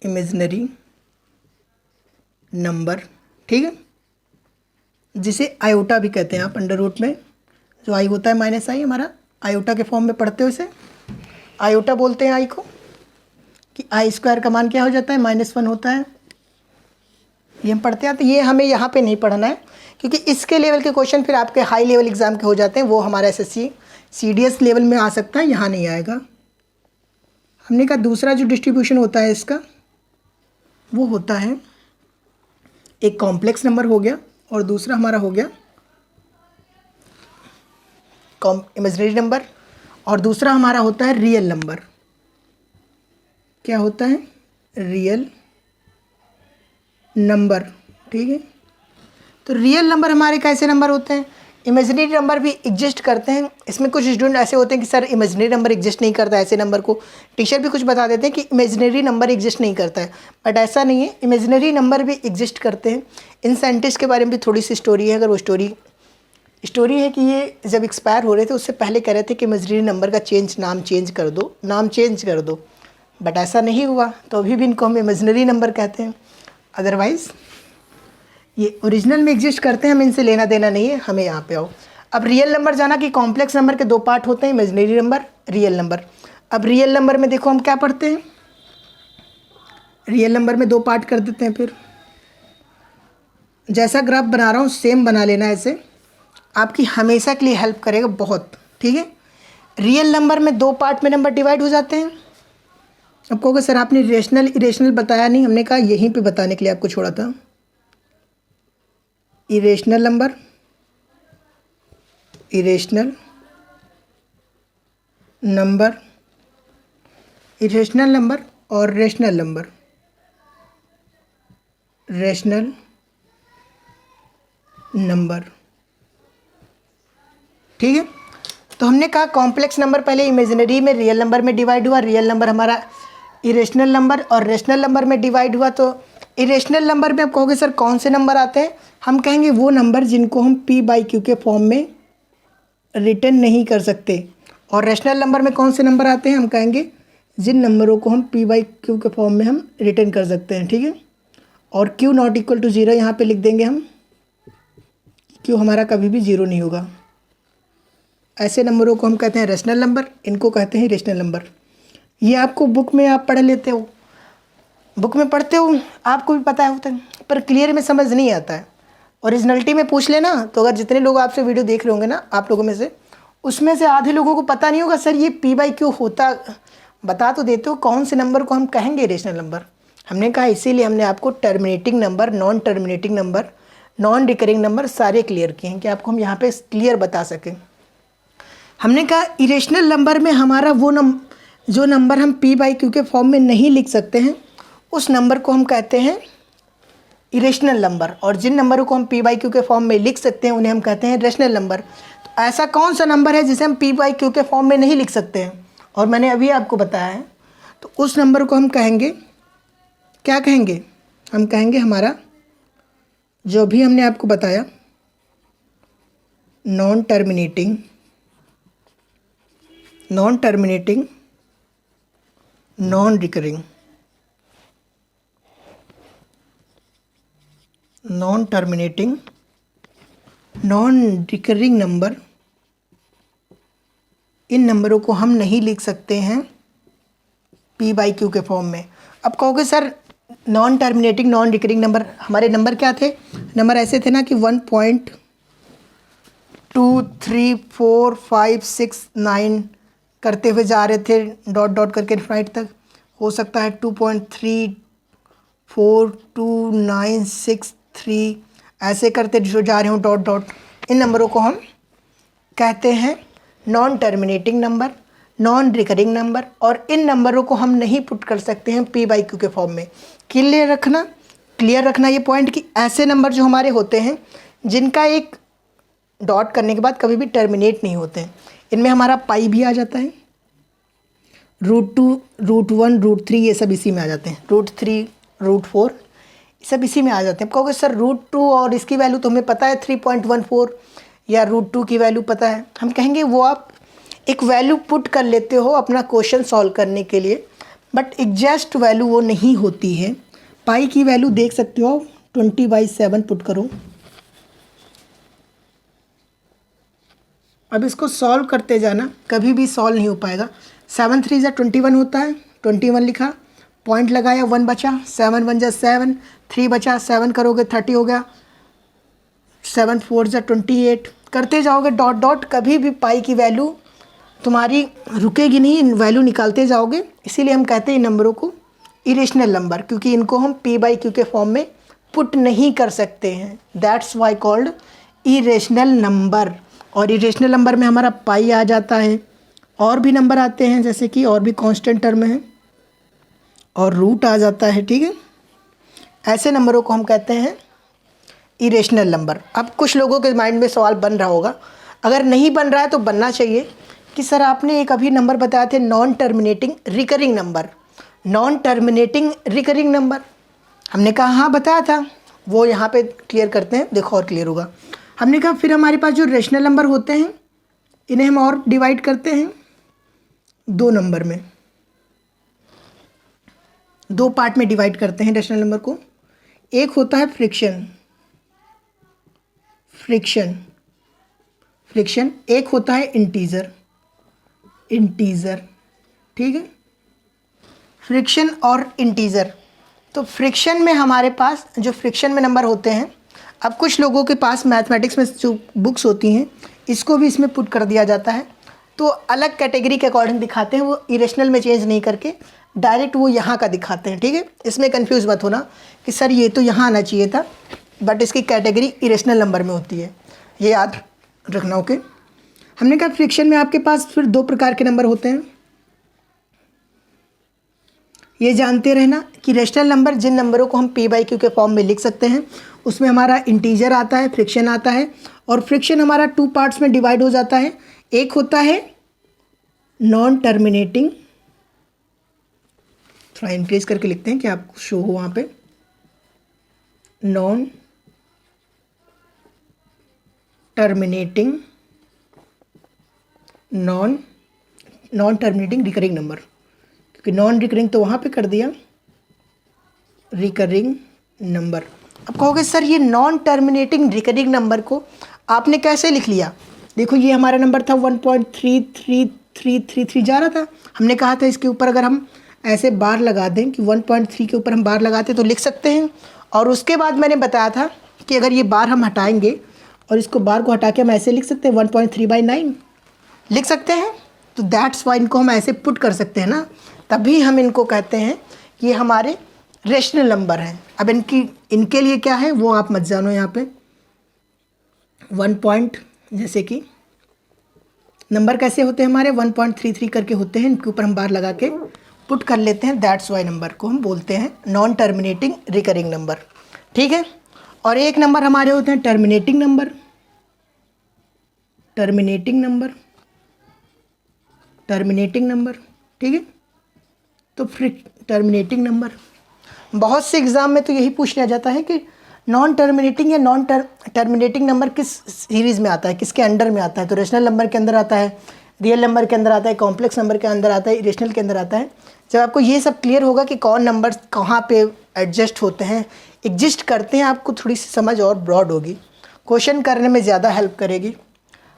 [SPEAKER 1] इमेजिनरी नंबर, ठीक है, जिसे आयोटा भी कहते हैं आप। अंडर रूट में जो आई होता है माइनस आई, हमारा आयोटा के फॉर्म में पढ़ते हो इसे, आयोटा बोलते हैं आई को, कि आई स्क्वायर का मान क्या हो जाता है -1 होता है। ये हम पढ़ते हैं, तो ये हमें यहाँ पे नहीं पढ़ना है क्योंकि इसके लेवल के क्वेश्चन फिर आपके हाई लेवल एग्जाम के हो जाते हैं, वो हमारा एसएससी सीडीएस लेवल में आ सकता है, यहाँ नहीं आएगा। हमने कहा दूसरा जो डिस्ट्रीब्यूशन होता है इसका वो होता है, एक कॉम्प्लेक्स नंबर हो गया और दूसरा हमारा हो गया इमेजिनरी नंबर, और दूसरा हमारा होता है रियल नंबर। क्या होता है, रियल नंबर, ठीक है। तो रियल नंबर हमारे कैसे नंबर होते हैं, इमेजिनरी नंबर भी एग्जिस्ट करते हैं। इसमें कुछ स्टूडेंट ऐसे होते हैं कि सर इमेजिनरी नंबर एग्जिस्ट नहीं करता, ऐसे नंबर को टीचर भी कुछ बता देते हैं कि इमेजिनरी नंबर एग्जिस्ट नहीं करता है, बट ऐसा नहीं है, इमेजिनरी नंबर भी एग्जिस्ट करते हैं। इन साइंटिस्ट के बारे में भी थोड़ी सी स्टोरी है। अगर वो स्टोरी है कि ये जब एक्सपायर हो रहे थे उससे पहले कह रहे थे कि इमेजिनरी नंबर का नाम चेंज कर दो, बट ऐसा नहीं हुआ, तो अभी भी इनको हम इमेजिनरी नंबर कहते हैं। अदरवाइज़ ये ओरिजिनल में एग्जिस्ट करते हैं, हमें इनसे लेना देना नहीं है। हमें यहाँ पे आओ, अब रियल नंबर जाना कि कॉम्प्लेक्स नंबर के दो पार्ट होते हैं, इमेजिनरी नंबर, रियल नंबर। अब रियल नंबर में देखो हम क्या पढ़ते हैं, रियल नंबर में दो पार्ट कर देते हैं। फिर जैसा ग्राफ बना रहा हूँ सेम बना लेना, ऐसे आपकी हमेशा के लिए हेल्प करेगा बहुत, ठीक है। रियल नंबर में दो पार्ट में नंबर डिवाइड हो जाते हैं। अब कहोगे सर आपने रेशनल इरेशनल बताया नहीं, हमने कहा यहीं पे बताने के लिए आपको छोड़ा था। Irrational number, irrational number, irrational number और रेशनल नंबर, रेशनल नंबर, ठीक है। तो हमने कहा कॉम्प्लेक्स नंबर पहले इमेजिनरी में रियल नंबर में डिवाइड हुआ, रियल नंबर हमारा इरेशनल नंबर और रेशनल नंबर में डिवाइड हुआ। तो इरेशनल नंबर में आप कहोगे सर कौन से नंबर आते हैं, हम कहेंगे वो नंबर जिनको हम p/q के फॉर्म में रिटर्न नहीं कर सकते। और रेशनल नंबर में कौन से नंबर आते हैं, हम कहेंगे जिन नंबरों को हम p/q के फॉर्म में हम रिटर्न कर सकते हैं, ठीक है। और q नॉट इक्वल टू 0 यहाँ पे लिख देंगे हम, q हमारा कभी भी 0 नहीं होगा। ऐसे नंबरों को हम कहते हैं रेशनल नंबर, इनको कहते हैं रेशनल नंबर। ये आपको बुक में आप पढ़ लेते हो, बुक में पढ़ते हो, आपको भी पता होता है, पर क्लियर में समझ नहीं आता है। ओरिजिनलिटी में पूछ लेना, तो अगर जितने लोग आपसे वीडियो देख रहे होंगे ना, आप लोगों में से, उसमें से आधे लोगों को पता नहीं होगा सर ये p/q होता, बता तो देते हो कौन से नंबर को हम कहेंगे रेशनल नंबर। हमने कहा इसीलिए हमने आपको terminating number, non terminating number, non recurring number सारे क्लियर किए हैं कि आपको हम यहाँ पे क्लियर बता सकें। हमने कहा इरेशनल नंबर में हमारा वो जो नंबर हम p/q के फॉर्म में नहीं लिख सकते हैं, उस नंबर को हम कहते हैं इरेशनल नंबर, और जिन नंबरों को हम p/q के फॉर्म में लिख सकते हैं उन्हें हम कहते हैं रेशनल नंबर। तो ऐसा कौन सा नंबर है जिसे हम p/q के फॉर्म में नहीं लिख सकते हैं, और मैंने अभी आपको बताया है, तो उस नंबर को हम कहेंगे, क्या कहेंगे, हम कहेंगे हमारा जो भी हमने आपको बताया non terminating, non recurring, non terminating non recurring number, इन नंबरों को हम नहीं लिख सकते हैं p/q के फॉर्म में। अब कहोगे sir non terminating non recurring number, हमारे नंबर क्या थे, नंबर ऐसे थे ना कि 1.23456 करते हुए जा रहे थे डॉट डॉट करके इनफाइनाइट तक, हो सकता है 2.342963 ऐसे करते जो जा रहे हो डॉट डॉट। इन नंबरों को हम कहते हैं non terminating number, non recurring number, और इन नंबरों को हम नहीं पुट कर सकते हैं पी बाई क्यू के फॉर्म में। क्लियर रखना ये पॉइंट कि ऐसे नंबर जो हमारे होते हैं जिनका एक डॉट करने के बाद कभी भी टर्मिनेट नहीं होते हैं, इनमें हमारा पाई भी आ जाता है, √2 √1 √3 ये सब इसी में आ जाते हैं, √3 √4 सब इसी में आ जाते हैं। कहोगे सर √2 और इसकी वैल्यू तो हमें पता है 3.14 या √2 की वैल्यू पता है, हम कहेंगे वो आप एक वैल्यू पुट कर लेते हो अपना क्वेश्चन सॉल्व करने के लिए, बट एग्जैक्ट वैल्यू वो नहीं होती है। पाई की वैल्यू देख सकते हो, 20/7 पुट करो। अब इसको सॉल्व करते जाना, कभी भी सॉल्व नहीं हो पाएगा। 7 3 जा 21 होता है, 21 लिखा, पॉइंट लगाया, 1 बचा, 7 1 जा 7, 3 बचा, 7 करोगे 30 हो गया, 7 4 जा 28 करते जाओगे डॉट डॉट, कभी भी पाई की वैल्यू तुम्हारी रुकेगी नहीं, वैल्यू निकालते जाओगे। इसीलिए हम कहते हैं इन नंबरों को इरेशनल नंबर, क्योंकि इनको हम पी बाई क्यू के फॉर्म में पुट नहीं कर सकते हैं, that's why called irrational number. और इरेशनल नंबर में हमारा पाई आ जाता है, और भी नंबर आते हैं जैसे कि और भी कांस्टेंट टर्म है, और रूट आ जाता है, ठीक है। ऐसे नंबरों को हम कहते हैं इरेशनल नंबर। अब कुछ लोगों के माइंड में सवाल बन रहा होगा, अगर नहीं बन रहा है तो बनना चाहिए, कि सर आपने एक अभी नंबर बताया थे non terminating recurring number, non terminating recurring number, हमने कहा हाँ बताया था, वो यहाँ पे क्लियर करते हैं, देखो और क्लियर होगा। हमने कहा फिर हमारे पास जो रेशनल नंबर होते हैं इन्हें हम और डिवाइड करते हैं 2 नंबर में, 2 पार्ट में डिवाइड करते हैं रेशनल नंबर को। एक होता है फ्रिक्शन, एक होता है इंटीजर, ठीक है, फ्रिक्शन और इंटीजर। तो फ्रिक्शन में हमारे पास जो फ्रिक्शन में नंबर होते हैं, अब कुछ लोगों के पास मैथमेटिक्स में जो बुक्स होती हैं इसको भी इसमें पुट कर दिया जाता है, तो अलग कैटेगरी के अकॉर्डिंग दिखाते हैं, वो इरेशनल में चेंज नहीं करके डायरेक्ट वो यहाँ का दिखाते हैं, ठीक है। इसमें कंफ्यूज मत होना कि सर ये तो यहाँ आना चाहिए था, बट इसकी कैटेगरी इरेशनल नंबर में होती है, ये याद रखना, ओके। हमने कहा फ्रिक्शन में आपके पास फिर 2 प्रकार के नंबर होते हैं, ये जानते रहना कि रेशनल नंबर जिन नंबरों को हम पी बाई क्यू के फॉर्म में लिख सकते हैं उसमें हमारा इंटीजर आता है, फ्रिक्शन आता है, और फ्रिक्शन हमारा 2 पार्ट्स में डिवाइड हो जाता है। एक होता है नॉन टर्मिनेटिंग, थोड़ा इंक्रीज करके लिखते हैं कि आपको शो हो वहाँ पे, नॉन टर्मिनेटिंग रिकरिंग नंबर, क्योंकि नॉन रिकरिंग तो वहाँ पे कर दिया, रिकरिंग नंबर। अब कहोगे सर ये नॉन टर्मिनेटिंग रिकरिंग नंबर को आपने कैसे लिख लिया, देखो ये हमारा नंबर था 1.33333 जा रहा था, हमने कहा था इसके ऊपर अगर हम ऐसे बार लगा दें कि 1.3 के ऊपर हम बार लगाते तो लिख सकते हैं, और उसके बाद मैंने बताया था कि अगर ये बार हम हटाएंगे और इसको बार को हटा के हम ऐसे लिख सकते हैं 1.3/9 लिख सकते हैं, तो दैट्स वाई इनको हम ऐसे पुट कर सकते हैं ना, तभी हम इनको कहते हैं कि ये हमारे रेशनल नंबर हैं। अब इनके लिए क्या है वो आप मत जानो, यहाँ पे 1 जैसे कि नंबर कैसे होते हैं हमारे 1.33 करके होते हैं, इनके ऊपर हम बार लगा के पुट कर लेते हैं, दैट्स वाई नंबर को हम बोलते हैं नॉन टर्मिनेटिंग रिकरिंग नंबर, ठीक है। और एक नंबर हमारे होते हैं टर्मिनेटिंग नंबर, ठीक है। तो टर्मिनेटिंग नंबर बहुत से एग्ज़ाम में तो यही पूछ लिया जाता है कि नॉन टर्मिनेटिंग या नॉन टर्मिनेटिंग नंबर किस सीरीज़ में आता है, किसके अंडर में आता है, तो रेशनल नंबर के अंदर आता है, रियल नंबर के अंदर आता है, कॉम्प्लेक्स नंबर के अंदर आता है, इरेशनल के अंदर आता है। जब आपको ये सब क्लियर होगा कि कौन नंबर कहाँ पे एडजस्ट होते हैं, एग्जिस्ट करते हैं, आपको थोड़ी सी समझ और ब्रॉड होगी, क्वेश्चन करने में ज़्यादा हेल्प करेगी।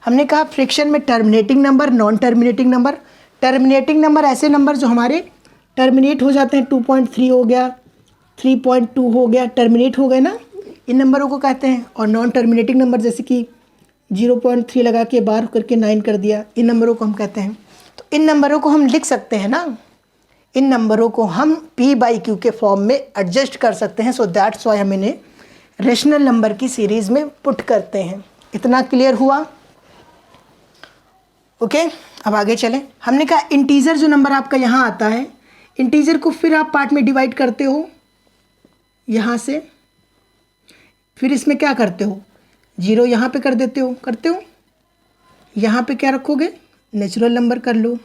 [SPEAKER 1] हमने कहा फ्रिक्शन में terminating number, non terminating number. Terminating number ऐसे नंबर जो हमारे टर्मिनेट हो जाते हैं, 2.3 हो गया, 3.2 हो गया, टर्मिनेट हो गए ना, इन नंबरों को कहते हैं। और नॉन टर्मिनेटिंग नंबर जैसे कि 0.3 लगा के बार करके 9 कर दिया, इन नंबरों को हम कहते हैं। तो इन नंबरों को हम लिख सकते हैं ना, इन नंबरों को हम P/Q के फॉर्म में एडजस्ट कर सकते हैं। सो दैट्स वाई हम इन्हें रेशनल नंबर की सीरीज़ में पुट करते हैं। इतना क्लियर हुआ? ओके, अब आगे चलें। हमने कहा इंटीजर जो नंबर आपका यहाँ आता है, इंटीजर को फिर आप पार्ट में डिवाइड करते हो यहाँ से, फिर इसमें क्या करते हो, 0 यहाँ पे कर देते हो, करते हो। यहाँ पे क्या रखोगे, नेचुरल नंबर कर लो,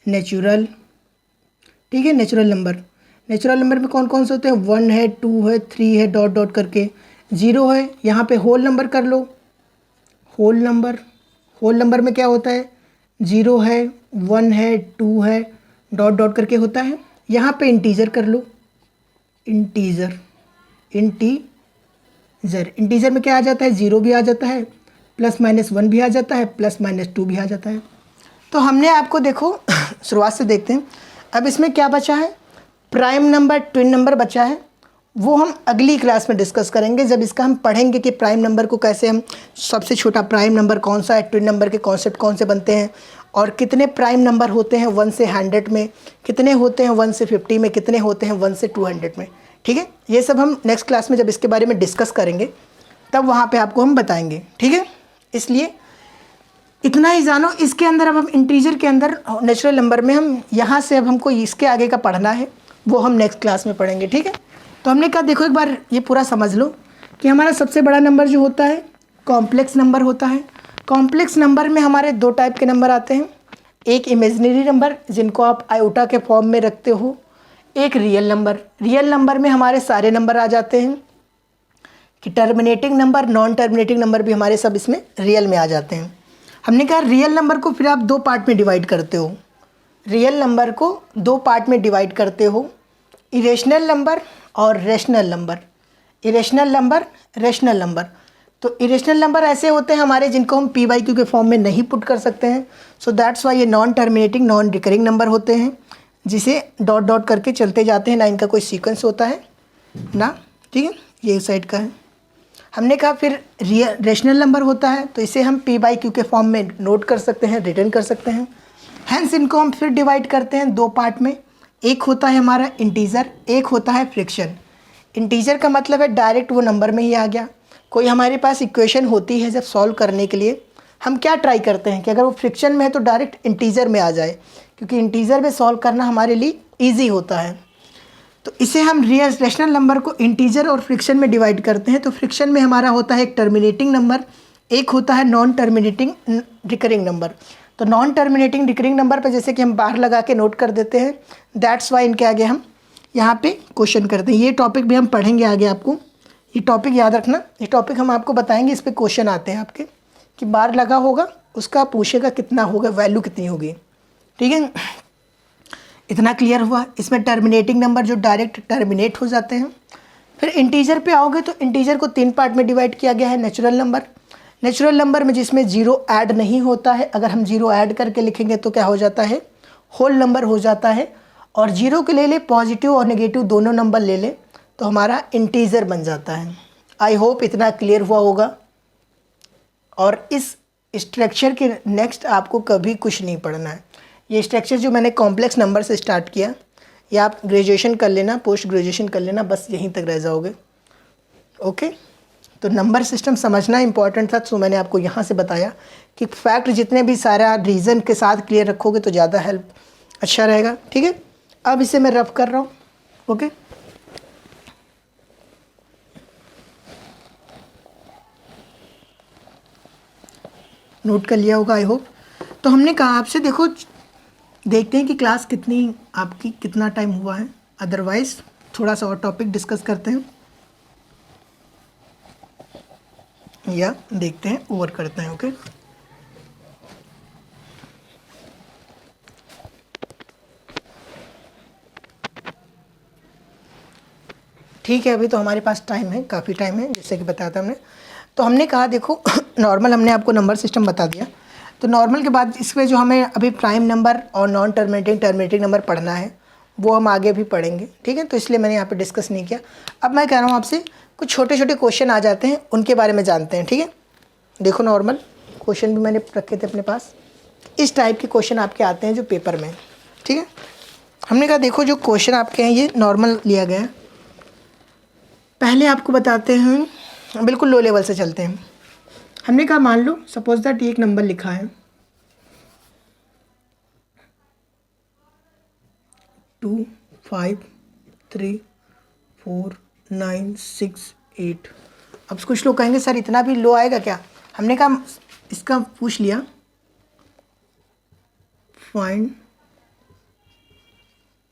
[SPEAKER 1] नेचुरल, ठीक है। नेचुरल नंबर में कौन कौन से होते हैं, 1 है, 2 है, 3 है, डॉट डॉट करके, 0 है। यहाँ पे होल नंबर कर लो, होल नंबर में क्या होता है, 0 है, 1 है, 2 है, डॉट डॉट करके होता है। यहाँ पे इंटीजर कर लो, इंटीजर में क्या आ जाता है, 0 भी आ जाता है, +-1 भी आ जाता है, +-2 भी आ जाता है। तो हमने आपको देखो शुरुआत से देखते हैं। अब इसमें क्या बचा है, प्राइम नंबर, ट्विन नंबर बचा है, वो हम अगली क्लास में डिस्कस करेंगे जब इसका हम पढ़ेंगे कि प्राइम नंबर को कैसे हम, सबसे छोटा प्राइम नंबर कौन सा है, ट्विन नंबर के कॉन्सेप्ट कौन से बनते हैं, और कितने प्राइम नंबर होते हैं 1 से 100 में, कितने होते हैं 1 से 50 में, कितने होते हैं 1 से 200 में। ठीक है, ये सब हम नेक्स्ट क्लास में जब इसके बारे में डिस्कस करेंगे तब वहाँ पे आपको हम बताएंगे। ठीक है, इसलिए इतना ही जानो। इसके अंदर अब हम इंटीजर के अंदर नेचुरल नंबर में हम यहाँ से अब हमको इसके आगे का पढ़ना है, वो हम नेक्स्ट क्लास में पढ़ेंगे। ठीक है, तो हमने कहा देखो एक बार ये पूरा समझ लो कि हमारा सबसे बड़ा नंबर जो होता है कॉम्प्लेक्स नंबर होता है। कॉम्प्लेक्स नंबर में हमारे 2 टाइप के नंबर आते हैं, एक इमेजिनरी नंबर जिनको आप आयोटा के फॉर्म में रखते हो, एक रियल नंबर। रियल नंबर में हमारे सारे नंबर आ जाते हैं कि terminating number, non terminating number भी हमारे सब इसमें रियल में आ जाते हैं। हमने कहा रियल नंबर को फिर आप 2 पार्ट में डिवाइड करते हो, रियल नंबर को 2 पार्ट में डिवाइड करते हो, इरेशनल नंबर और rational number. Irrational number, rational number. तो इरेशनल नंबर ऐसे होते हैं हमारे जिनको हम P/Q के फॉर्म में नहीं पुट कर सकते हैं। सो दैट्स वाई ये non terminating, non recurring number होते हैं, जिसे डॉट डॉट करके चलते जाते हैं ना, इनका कोई सीक्वेंस होता है ना। ठीक है, ये साइड का है। हमने कहा फिर रेशनल नंबर होता है, तो इसे हम P/Q के फॉर्म में नोट कर सकते हैं, रिटर्न कर सकते हैं। हैंस इनको हम फिर डिवाइड करते हैं 2 पार्ट में, एक होता है हमारा इंटीजर, एक होता है फ्रैक्शन। इंटीजर का मतलब है डायरेक्ट वो नंबर में ही आ गया। कोई हमारे पास इक्वेशन होती है जब सॉल्व करने के लिए, हम क्या ट्राई करते हैं कि अगर वो फ्रैक्शन में है तो डायरेक्ट इंटीजर में आ जाए, क्योंकि इंटीजर में सॉल्व करना हमारे लिए ईजी होता है। तो इसे हम रेशनल नंबर को इंटीजर और फ्रैक्शन में डिवाइड करते हैं। तो फ्रैक्शन में हमारा होता है एक टर्मिनेटिंग नंबर, एक होता है नॉन टर्मिनेटिंग रिकरिंग नंबर। तो नॉन टर्मिनेटिंग रिकरिंग नंबर पे जैसे कि हम बाहर लगा के नोट कर देते हैं, दैट्स वाई इनके आगे हम यहाँ पे क्वेश्चन करते हैं। ये टॉपिक भी हम पढ़ेंगे आगे, आपको ये टॉपिक याद रखना। ये टॉपिक हम आपको बताएंगे, इस पर क्वेश्चन आते हैं आपके कि बार लगा होगा, उसका पूछेगा कितना होगा, वैल्यू कितनी होगी। ठीक है, इतना क्लियर हुआ। इसमें टर्मिनेटिंग नंबर जो डायरेक्ट टर्मिनेट हो जाते हैं। फिर इंटीजर पे आओगे तो इंटीजर को 3 पार्ट में डिवाइड किया गया है। नेचुरल नंबर में जिसमें 0 ऐड नहीं होता है, अगर हम 0 ऐड करके लिखेंगे तो क्या हो जाता है, होल नंबर हो जाता है। और 0 के ले ले, पॉजिटिव और नेगेटिव दोनों नंबर ले ले तो हमारा इंटीजर बन जाता है। आई होप इतना क्लियर हुआ होगा। और इस स्ट्रक्चर के नेक्स्ट आपको कभी कुछ नहीं पढ़ना है। ये स्ट्रक्चर जो मैंने कॉम्प्लेक्स नंबर से स्टार्ट किया, या आप ग्रेजुएशन कर लेना, पोस्ट ग्रेजुएशन कर लेना, बस यहीं तक रह जाओगे। ओके, तो नंबर सिस्टम समझना इंपॉर्टेंट था, तो मैंने आपको यहाँ से बताया कि फैक्ट जितने भी सारा रीज़न के साथ क्लियर रखोगे तो ज़्यादा हेल्प अच्छा रहेगा। ठीक है, अब इसे मैं रफ कर रहा हूँ। ओके, नोट कर लिया होगा आई होप। तो हमने कहा आपसे देखो, देखते हैं कि क्लास कितनी आपकी, कितना टाइम हुआ है, अदरवाइज़ थोड़ा सा और टॉपिक डिस्कस करते हैं या देखते हैं, ओवर करते हैं। ओके, ठीक है, अभी तो हमारे पास टाइम है, काफ़ी टाइम है, जैसे कि बताया था हमने। तो हमने कहा देखो नॉर्मल हमने आपको नंबर सिस्टम बता दिया। तो नॉर्मल के बाद इसमें जो हमें अभी प्राइम नंबर और नॉन टर्मिनेटिंग नंबर पढ़ना है, वो हम आगे भी पढ़ेंगे, ठीक है। तो इसलिए मैंने यहाँ पे डिस्कस नहीं किया। अब मैं कह रहा हूँ आपसे कुछ छोटे छोटे क्वेश्चन आ जाते हैं, उनके बारे में जानते हैं, ठीक है। देखो नॉर्मल क्वेश्चन भी मैंने रखे थे अपने पास, इस टाइप के क्वेश्चन आपके आते हैं जो पेपर में, ठीक है। हमने कहा देखो जो क्वेश्चन आपके हैं ये नॉर्मल लिया गया है। पहले आपको बताते हैं, बिल्कुल लो लेवल से चलते हैं। हमने कहा मान लो सपोज दैट ये एक नंबर लिखा है 2 5 3 4 9 6 8। अब कुछ लोग कहेंगे सर इतना भी लो आएगा क्या। हमने कहा इसका पूछ लिया find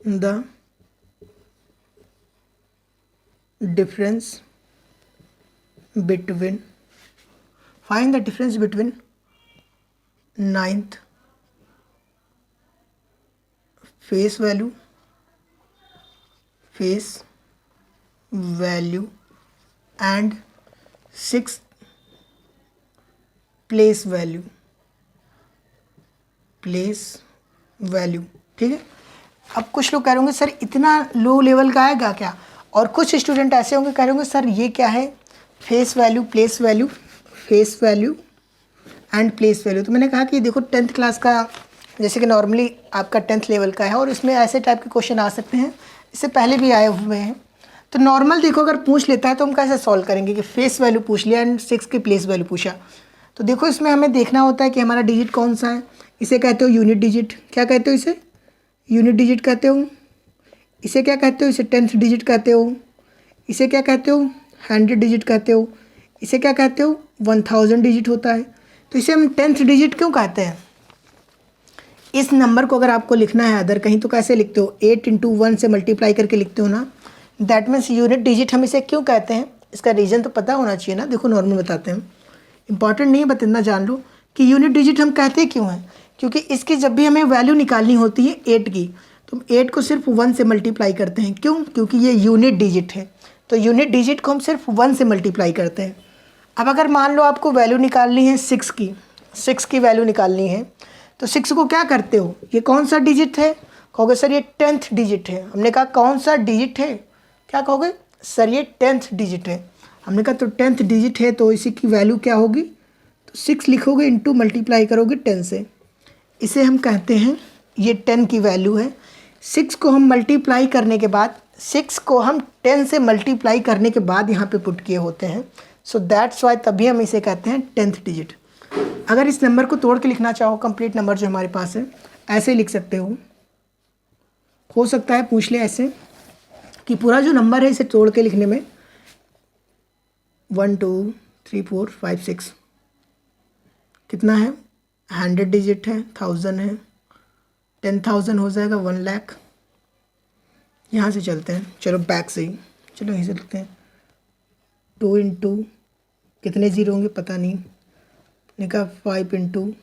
[SPEAKER 1] the difference between ninth face value and sixth place value, ठीक है। अब कुछ लोग कह रहे होंगे सर इतना लो लेवल का आएगा क्या, और कुछ स्टूडेंट ऐसे होंगे कह रहे होंगे सर ये क्या है face value and place value. तो मैंने कहा कि देखो 10th क्लास का जैसे कि नॉर्मली आपका 10th लेवल का है और इसमें ऐसे टाइप के क्वेश्चन आ सकते हैं, इससे पहले भी आए हुए हैं। तो नॉर्मल देखो अगर पूछ लेता है तो हम कैसे सॉल्व करेंगे कि फेस वैल्यू पूछ लिया एंड 6 की प्लेस वैल्यू पूछा। तो देखो इसमें हमें देखना होता है कि हमारा डिजिट कौन सा है। इसे कहते हो यूनिट डिजिट, क्या कहते हो इसे, यूनिट डिजिट कहते हो। इसे क्या कहते हो, इसे 10th डिजिट कहते हो। इसे क्या कहते हो, 100 डिजिट कहते हो। इसे क्या कहते हो, 1000 डिजिट होता है। तो इसे हम 10th डिजिट क्यों कहते हैं। इस नंबर को अगर आपको लिखना है अदर कहीं तो कैसे लिखते हो, 8 × 1 से मल्टीप्लाई करके लिखते हो ना। दैट मीन्स यूनिट डिजिट हम इसे क्यों कहते हैं, इसका रीज़न तो पता होना चाहिए ना। देखो नॉर्मल बताते हैं, इंपॉर्टेंट नहीं है बस इतना जान लो कि यूनिट डिजिट हम कहते क्यों हैं। क्योंकि इसकी जब भी हमें वैल्यू निकालनी होती है 8 की, तो 8 को सिर्फ 1 से मल्टीप्लाई करते हैं। क्यों, क्योंकि ये यूनिट डिजिट है। तो यूनिट डिजिट को हम सिर्फ 1 से मल्टीप्लाई करते हैं। अब अगर मान लो आपको वैल्यू निकालनी है 6 की वैल्यू निकालनी है, तो 6 को क्या करते हो, ये कौन सा डिजिट है, कहोगे सर ये 10th डिजिट है। हमने कहा कौन सा डिजिट है, क्या कहोगे सर ये 10th डिजिट है। हमने कहा तो 10th डिजिट है तो इसी की वैल्यू क्या होगी, तो 6 लिखोगे इंटू मल्टीप्लाई करोगे 10 से। इसे हम कहते हैं ये 10 की वैल्यू है। 6 को हम मल्टीप्लाई करने के बाद 6 को हम 10 से मल्टीप्लाई करने के बाद यहाँ पे पुट किए होते हैं। सो दैट्स वाई तभी हम इसे कहते हैं 10th डिजिट। अगर इस नंबर को तोड़ के लिखना चाहो, कंप्लीट नंबर जो हमारे पास है, ऐसे लिख सकते हो सकता है पूछ ले ऐसे कि पूरा जो नंबर है इसे तोड़ के लिखने में 1 2 3 4 5 6 कितना है, 100 डिजिट है, 1000 है, 10,000 हो जाएगा 1 लाख। यहाँ से चलते हैं, चलो बैक से ही, चलो यहीं से लिखते हैं 2 × कितने ज़ीरो होंगे पता नहीं, निका 5 ×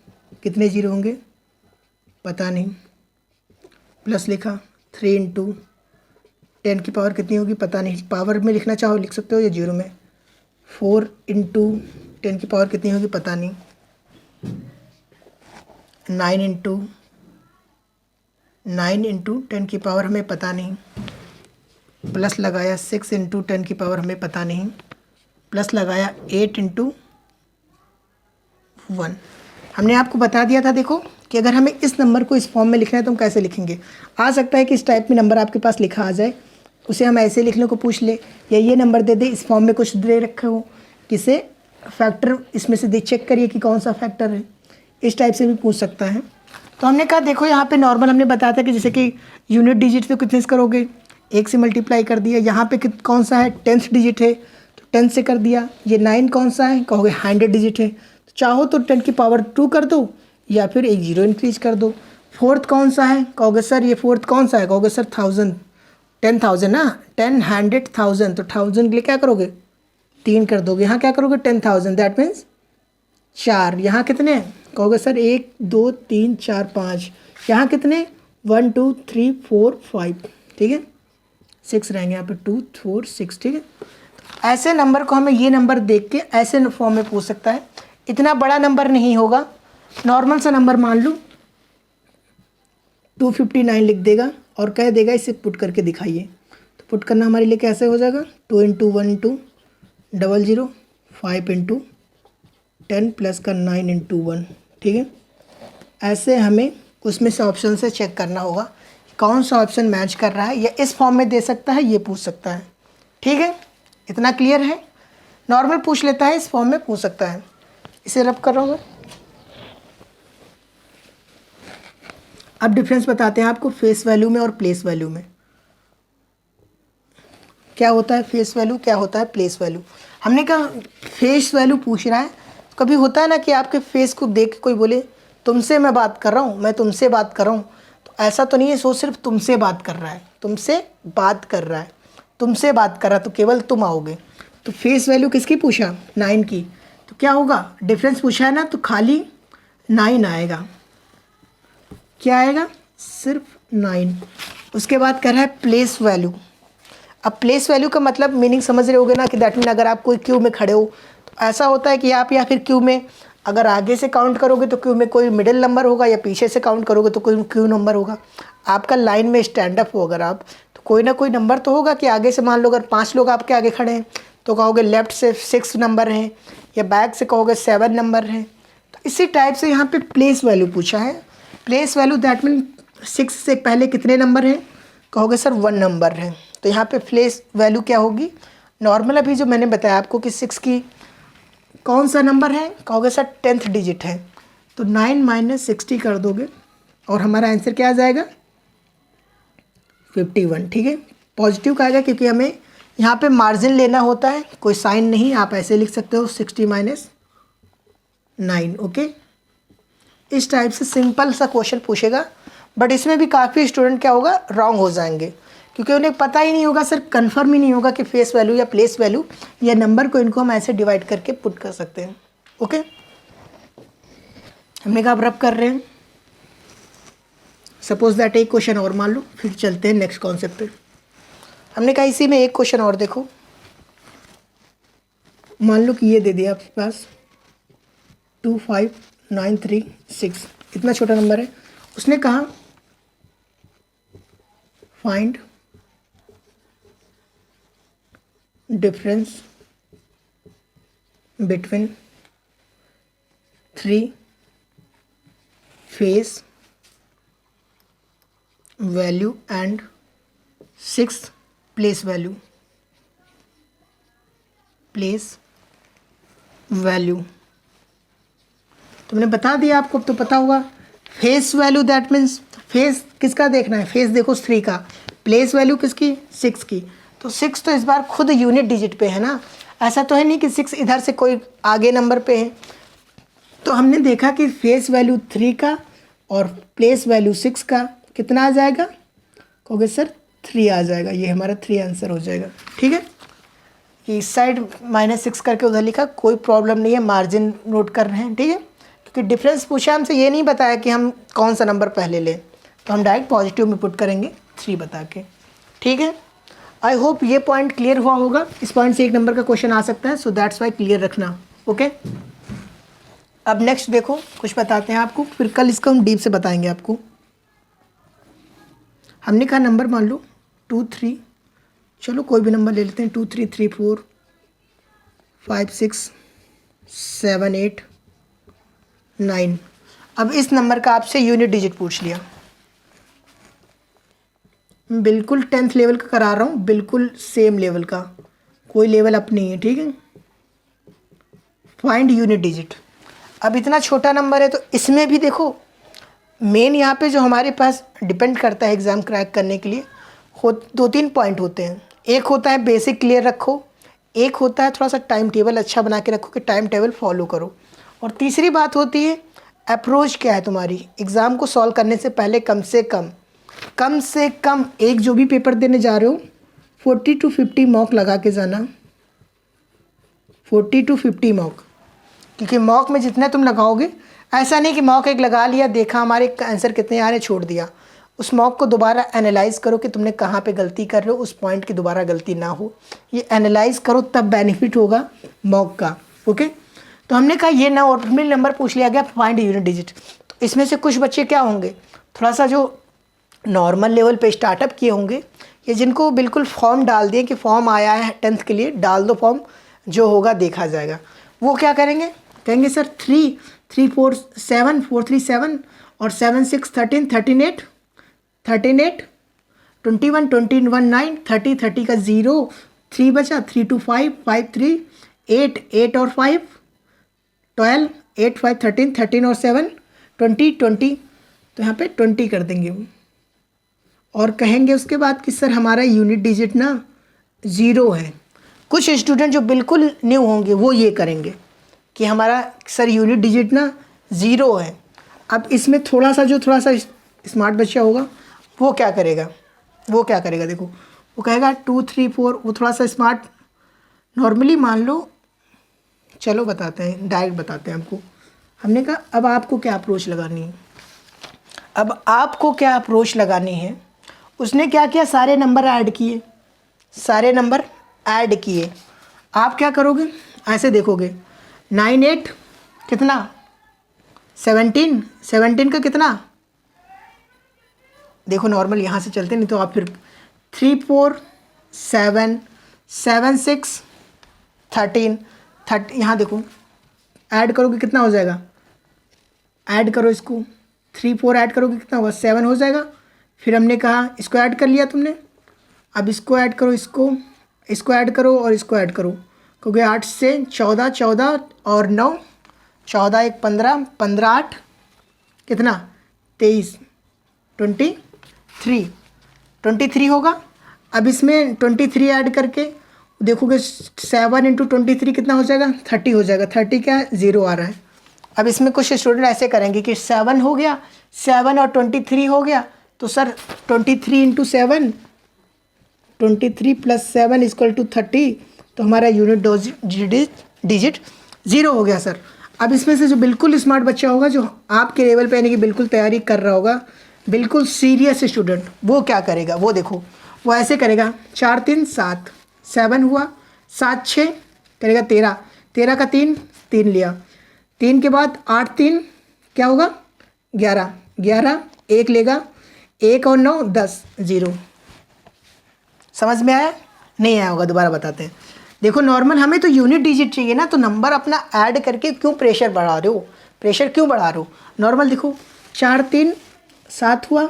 [SPEAKER 1] कितने ज़ीरो होंगे पता नहीं, प्लस लिखा 3 × 10 की पावर कितनी होगी पता नहीं, पावर में लिखना चाहो लिख सकते हो या जीरो में। 4 × 10 की पावर कितनी होगी पता नहीं, 9 × 10 की पावर हमें पता नहीं, प्लस लगाया 6 × 10 की पावर हमें पता नहीं, प्लस लगाया 8 × 1। हमने आपको बता दिया था देखो कि अगर हमें इस नंबर को इस फॉर्म में लिखना है तो हम कैसे लिखेंगे। आ सकता है कि इस टाइप में नंबर आपके पास लिखा आ जाए, उसे हम ऐसे लिखने को पूछ ले, या ये नंबर दे दे इस फॉर्म में कुछ दे रखे हो, किसे फैक्टर इसमें से चेक करिए कि कौन सा फैक्टर है, इस टाइप से भी पूछ सकता है। तो हमने कहा देखो यहाँ पे नॉर्मल हमने बताया था कि जैसे कि यूनिट डिजिट तो कितने से करोगे, 1 से मल्टीप्लाई कर दिया। यहाँ पे कौन सा है 10th डिजिट है तो 10 से कर दिया। ये 9 कौन सा है, कहोगे 100 डिजिट है, तो चाहो तो 10 की पावर 2 कर दो या फिर एक जीरो इंक्रीज कर दो। 4th कौन सा है, कहोगे सर ये 4th कौन सा है, कहोगे सर 10,000 ना, 10 100 1000, तो 1000 के लिए क्या करोगे 3 कर दोगे। यहाँ क्या करोगे 10,000, दैट मीन्स 4। यहाँ कितने, कहोगे सर 1 2 3 4 5, यहाँ कितने 1 2 3 4 5, ठीक है 6 रहेंगे यहाँ पे 2 4 6, ठीक है। तो ऐसे नंबर को हमें ये नंबर देख के ऐसे फॉर्म में पूछ सकता है। इतना बड़ा नंबर नहीं होगा, नॉर्मल सा नंबर मान लो 259 लिख देगा और कह देगा इसे पुट करके दिखाइए। तो पुट करना हमारे लिए कैसे हो जाएगा, 2 इंटू 1 इंटू 00, 5 इंटू 10 प्लस का 9 इंटू 1। ठीक है, ऐसे हमें उसमें से ऑप्शन से चेक करना होगा कौन सा ऑप्शन मैच कर रहा है, या इस फॉर्म में दे सकता है, ये पूछ सकता है। ठीक है, इतना क्लियर है। नॉर्मल पूछ लेता है, इस फॉर्म में पूछ सकता है। इसे रब कर रहा हूँ। अब डिफरेंस बताते हैं आपको फेस वैल्यू में और प्लेस वैल्यू में। क्या होता है फेस वैल्यू, क्या होता है प्लेस वैल्यू। हमने कहा फेस वैल्यू पूछ रहा है, कभी होता है ना कि आपके फेस को देख के कोई बोले तुमसे मैं बात कर रहा हूँ, मैं तुमसे बात कर रहा हूँ, तो ऐसा तो नहीं है, सो सिर्फ तुमसे बात कर रहा है, तुमसे बात कर रहा है, तुमसे बात कर रहा है, तो केवल तुम आओगे। तो फेस वैल्यू किसकी पूछा, 9 की, तो क्या होगा, डिफरेंस पूछा है ना, तो खाली 9 आएगा। क्या आएगा, सिर्फ 9। उसके बाद कह रहा है प्लेस वैल्यू। अब प्लेस वैल्यू का मतलब मीनिंग समझ रहे होगे ना, कि दैट मीन अगर आप कोई क्यू में खड़े हो तो ऐसा होता है कि आप, या फिर क्यू में अगर आगे से काउंट करोगे तो क्यू में कोई मिडिल नंबर होगा, या पीछे से काउंट करोगे तो कोई क्यू नंबर होगा। आपका लाइन में स्टैंड अप हो अगर आप, तो कोई ना कोई नंबर तो होगा कि आगे से मान लो अगर 5 लोग आपके आगे खड़े हैं तो कहोगे लेफ्ट से 6 नंबर हैं, या बैक से कहोगे 7 नंबर हैं। तो इसी टाइप से यहाँ पे प्लेस वैल्यू पूछा है। प्लेस वैल्यू दैट मीन 6 से पहले कितने नंबर हैं, कहोगे सर 1 नंबर है। तो यहाँ पे प्लेस वैल्यू क्या होगी, नॉर्मल अभी जो मैंने बताया आपको कि 6 की कौन सा नंबर है, कहोगे सर 10th डिजिट है, तो 9 माइनस 60 कर दोगे और हमारा आंसर क्या आ जाएगा, 51। ठीक है, पॉजिटिव का आएगा क्योंकि हमें यहाँ पे मार्जिन लेना होता है, कोई साइन नहीं, आप ऐसे लिख सकते हो 60 माइनस 9। ओके, इस टाइप से सिंपल सा क्वेश्चन पूछेगा, बट इसमें भी काफ़ी स्टूडेंट क्या होगा, रॉन्ग हो जाएंगे, क्योंकि उन्हें पता ही नहीं होगा, सर कंफर्म ही नहीं होगा कि फेस वैल्यू या प्लेस वैल्यू या नंबर को इनको हम ऐसे डिवाइड करके पुट कर सकते हैं। ओके, हमने कहा अब रब कर रहे हैं। सपोज दैट एक क्वेश्चन और मान लो, फिर चलते हैं नेक्स्ट कॉन्सेप्ट पे। हमने कहा इसी में एक क्वेश्चन और देखो, मान लो कि ये दे दिया आपके पास 25936, इतना छोटा नंबर है। उसने कहा find difference between 3 face value and 6 place value. Place value तुमने बता दिया, आपको अब तो पता होगा। Face value that means face किसका देखना है, फेस देखो 3 का, प्लेस वैल्यू किसकी, 6 की। तो 6 तो इस बार खुद यूनिट डिजिट पे है ना, ऐसा तो है नहीं कि 6 इधर से कोई आगे नंबर पे है। तो हमने देखा कि फेस वैल्यू 3 का और प्लेस वैल्यू 6 का कितना आ जाएगा, कहोगे सर 3 आ जाएगा। ये हमारा 3 आंसर हो जाएगा। ठीक है, कि इस साइड -6 करके उधर लिखा, कोई प्रॉब्लम नहीं है, मार्जिन नोट कर रहे हैं। ठीक है, क्योंकि डिफरेंस पूछा हमसे, ये नहीं बताया कि हम कौन सा नंबर पहले लें, तो हम डायरेक्ट पॉजिटिव में पुट करेंगे 3 बता के। ठीक है, आई होप ये पॉइंट क्लियर हुआ होगा। इस पॉइंट से एक नंबर का क्वेश्चन आ सकता है, सो दैट्स वाई क्लियर रखना। ओके, अब नेक्स्ट देखो, कुछ बताते हैं आपको, फिर कल इसको हम डीप से बताएंगे आपको। हमने कहा नंबर मान लो 2 3, चलो कोई भी नंबर ले लेते हैं, 2 3 3 4 5 6 7 8 9। अब इस नंबर का आपसे यूनिट डिजिट पूछ लिया, बिल्कुल 10th लेवल का करा रहा हूँ, बिल्कुल सेम लेवल का, कोई लेवल अप नहीं है। ठीक है, फाइंड यूनिट डिजिट। अब इतना छोटा नंबर है तो इसमें भी देखो, मेन यहाँ पे जो हमारे पास डिपेंड करता है एग्ज़ाम क्रैक करने के लिए, 2-3 पॉइंट होते हैं। एक होता है बेसिक क्लियर रखो, एक होता है थोड़ा सा टाइम टेबल अच्छा बना के रखो कि टाइम टेबल फॉलो करो, और तीसरी बात होती है अप्रोच क्या है तुम्हारी एग्ज़ाम को सॉल्व करने से पहले। कम से कम एक जो भी पेपर देने जा रहे हो 40 to 50 मॉक लगा के जाना, 40 to 50 मॉक, क्योंकि मॉक में जितने तुम लगाओगे, ऐसा नहीं कि मॉक एक लगा लिया, देखा हमारे आंसर कितने आ रहे, छोड़ दिया। उस मॉक को दोबारा एनालाइज करो कि तुमने कहाँ पे गलती कर रहे हो, उस पॉइंट की दोबारा गलती ना हो, ये एनालाइज करो, तब बेनिफिट होगा मॉक का। ओके, तो हमने कहा ये नॉर्मल नंबर पूछ लिया गया, फाइंड यूनिट डिजिट। तो इसमें से कुछ बच्चे क्या होंगे, थोड़ा सा जो नॉर्मल लेवल पे स्टार्टअप किए होंगे या जिनको बिल्कुल फॉर्म डाल दिए कि फॉर्म आया है 10th के लिए, डाल दो फॉर्म, जो होगा देखा जाएगा, वो क्या करेंगे, कहेंगे सर 3 3 4 7 4 3 7 और 7 6 13 13 8 13 8 21 21 9 30 30 का 0 3 बचा, 3 2 5 5 3 8 8 और 5 12 8 5 13 13 और 7 20 20, तो यहाँ पे 20 कर देंगे वो। और कहेंगे उसके बाद कि सर हमारा यूनिट डिजिट ना 0 है। कुछ स्टूडेंट जो बिल्कुल न्यू होंगे वो ये करेंगे कि हमारा सर यूनिट डिजिट ना 0 है। अब इसमें थोड़ा सा स्मार्ट बच्चा होगा वो क्या करेगा, देखो वो कहेगा 2 3 4, वो थोड़ा सा स्मार्ट नॉर्मली मान लो, चलो बताते हैं, डायरेक्ट बताते हैं आपको। हमने कहा अब आपको क्या अप्रोच लगानी है, उसने क्या किया, सारे नंबर ऐड किए। आप क्या करोगे, ऐसे देखोगे 9 8 कितना 17 का कितना, देखो नॉर्मल यहाँ से चलते, नहीं तो आप फिर 3 4 7 7 6 13 30, यहाँ देखो ऐड करोगे कितना हो जाएगा, ऐड करो इसको, 3 4 ऐड करोगे कितना होगा, 7 हो जाएगा। फिर हमने कहा इसको ऐड कर लिया तुमने, अब इसको ऐड करो, इसको ऐड करो और इसको ऐड करो, क्योंकि 8 से 14 14 और 9 14 1 15 15 8 कितना 23 23 होगा। अब इसमें 23 ऐड करके देखोगे 7 इंटू 23 कितना हो जाएगा, 30 हो जाएगा। 30 क्या 0 आ रहा है। अब इसमें कुछ स्टूडेंट ऐसे करेंगे कि 7 हो गया, 7 और 23 हो गया, तो sir 23 into 7 23 plus 7 equal to 30, तो हमारा यूनिट डिजिट 0 हो गया सर। अब इसमें से जो बिल्कुल स्मार्ट बच्चा होगा, जो आपके लेवल पे यानी कि बिल्कुल तैयारी कर रहा होगा, बिल्कुल सीरियस स्टूडेंट, वो क्या करेगा, वो देखो वो ऐसे करेगा 4 3 7 7 हुआ, 7 6 करेगा 13 13 का 3 लिया, 3 के बाद 8 3 क्या होगा 11 11 1 लेगा, 1 और 9 10 0। समझ में आया, नहीं आया होगा, दोबारा बताते हैं। देखो नॉर्मल हमें तो यूनिट डिजिट चाहिए ना, तो नंबर अपना ऐड करके क्यों प्रेशर बढ़ा रहे हो, नॉर्मल देखो 4 3 7 हुआ,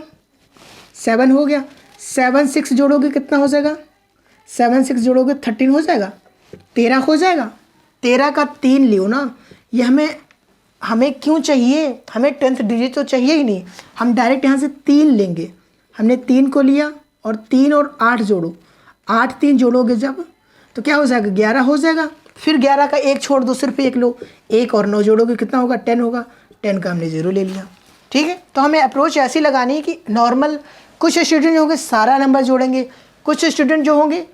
[SPEAKER 1] 7 हो गया, 7 6 जोड़ोगे कितना हो जाएगा, 7 6 जोड़ोगे 13 हो जाएगा, 13 हो जाएगा। 13 का 3 लियो ना, ये हमें क्यों चाहिए, हमें 10th डिजिट तो चाहिए ही नहीं, हम डायरेक्ट यहाँ से 3 लेंगे। हमने 3 को लिया और 3 और 8 जोड़ो, 8 3 जोड़ोगे जब तो क्या हो जाएगा 11 हो जाएगा। फिर 11 का 1 छोड़ दो, सिर्फ 1 लो, 1 और 9 जोड़ोगे कितना होगा 10 होगा, 10 का हमने 0 ले लिया। ठीक है, तो हमें अप्रोच ऐसी लगानी है कि नॉर्मल कुछ स्टूडेंट होंगे सारा नंबर जोड़ेंगे, कुछ स्टूडेंट जो होंगे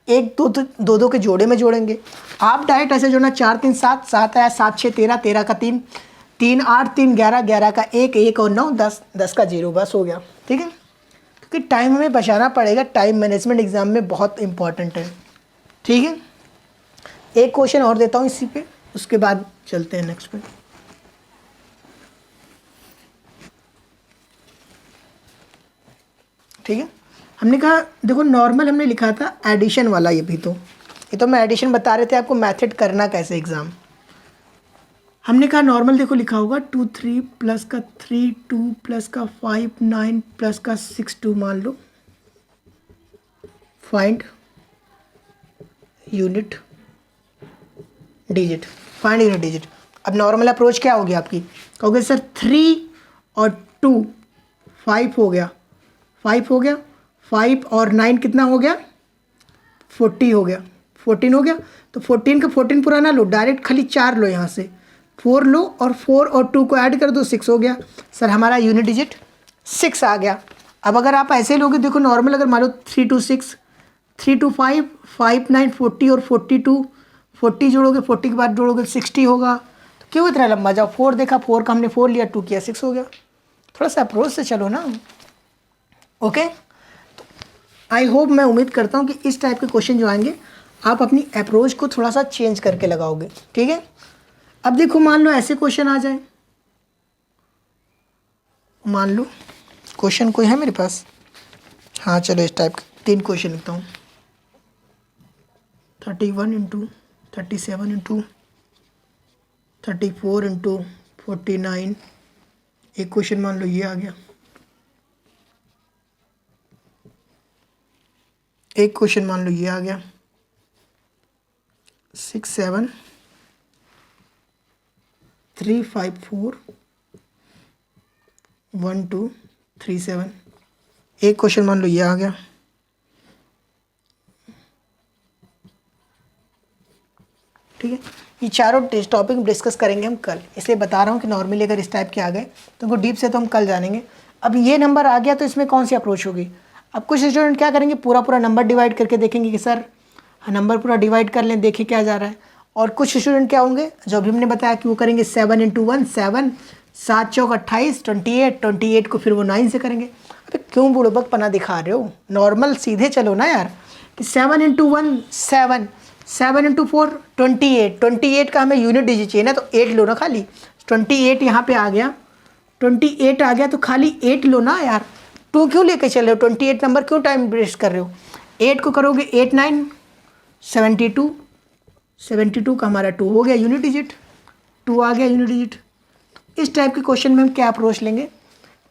[SPEAKER 1] 1 2 के जोड़े में जोड़ेंगे। आप डायरेक्ट ऐसे जोड़ना 4 3 7 7 आया, 7 6 13 13 का 3 3 8 3 11 11 का 1 1 और 9 10 10 का 0, बस हो गया। ठीक है, क्योंकि टाइम हमें बचाना पड़ेगा, टाइम मैनेजमेंट एग्जाम में बहुत इंपॉर्टेंट है। ठीक है, एक क्वेश्चन और देता हूँ इसी पे, उसके बाद चलते हैं नेक्स्ट पे। ठीक है, हमने कहा देखो नॉर्मल हमने लिखा था एडिशन वाला, ये तो मैं एडिशन बता रहे थे आपको मेथड करना कैसे एग्ज़ाम। हमने कहा नॉर्मल देखो लिखा होगा 2 3 प्लस का 3 2 प्लस का 5 9 प्लस का 6 2 मान लो, फाइंड यूनिट डिजिट, अब नॉर्मल अप्रोच क्या होगी आपकी, कहोगे सर 3 और 2 5 हो गया, 5 और 9 कितना हो गया 14 हो गया, तो 14 का 14 पुराना लो, डायरेक्ट खाली 4 लो, यहाँ से 4 लो और 4 और 2 को ऐड कर दो, 6 हो गया। सर हमारा यूनिट डिजिट 6 आ गया। अब अगर आप ऐसे लोगे, देखो नॉर्मल अगर मान लो 3 2 6 3 2 5 5 9 40 और 42 40 जोड़ोगे, 40 के बाद जोड़ोगे 60 होगा, तो क्यों इतना लंबा जाओ, 4 देखा, 4 का हमने 4 लिया, 2 किया 6 हो गया। थोड़ा सा अप्रोच से चलो ना। ओके, तो आई होप, मैं उम्मीद करता हूँ कि इस टाइप के क्वेश्चन जो आएंगे आप अपनी अप्रोच को थोड़ा सा चेंज करके लगाओगे। ठीक है, अब देखो मान लो ऐसे क्वेश्चन आ जाए, मान लो क्वेश्चन कोई है मेरे पास, हाँ चलो इस टाइप के 3 क्वेश्चन लिखता हूँ। 31 इंटू 37 इंटू 34 इंटू 49। एक क्वेश्चन मान लो ये आ गया। एक क्वेश्चन मान लो ये आ गया। 6 7 3 5 4 1 2 3 7। एक क्वेश्चन मान लो ये आ गया। ठीक है, ये चारों टॉपिक डिस्कस करेंगे हम कल, इसलिए बता रहा हूँ कि नॉर्मली अगर इस टाइप के आ गए तो उनको डीप से तो हम कल जानेंगे। अब ये नंबर आ गया तो इसमें कौन सी अप्रोच होगी। अब कुछ स्टूडेंट क्या करेंगे, पूरा पूरा नंबर डिवाइड करके देखेंगे कि सर नंबर पूरा डिवाइड कर लें, देखें क्या जा रहा है। और कुछ स्टूडेंट क्या होंगे, जो अभी हमने बताया कि वो करेंगे 7 इंटू 1 7, 7 चौक 28, 28 को फिर वो 9 से करेंगे। अबे क्यों बुड़बक पना दिखा रहे हो, नॉर्मल सीधे चलो ना यार। कि 7 इंटू 1 7, 7 इंटू 4 28, 28 का हमें यूनिट डिजिट चाहिए ना, तो 8 लो ना खाली। 28 यहाँ पे आ गया, 28 आ गया तो खाली 8 लो ना यार। 2 क्यों लेके चल रहे हो, 28 नंबर क्यों टाइम वेस्ट कर रहे हो। 8 को करोगे 8 9 72, 72 का हमारा 2 हो गया यूनिट डिजिट, 2 आ गया यूनिट डिजिट। इस टाइप के क्वेश्चन में हम क्या अप्रोच लेंगे,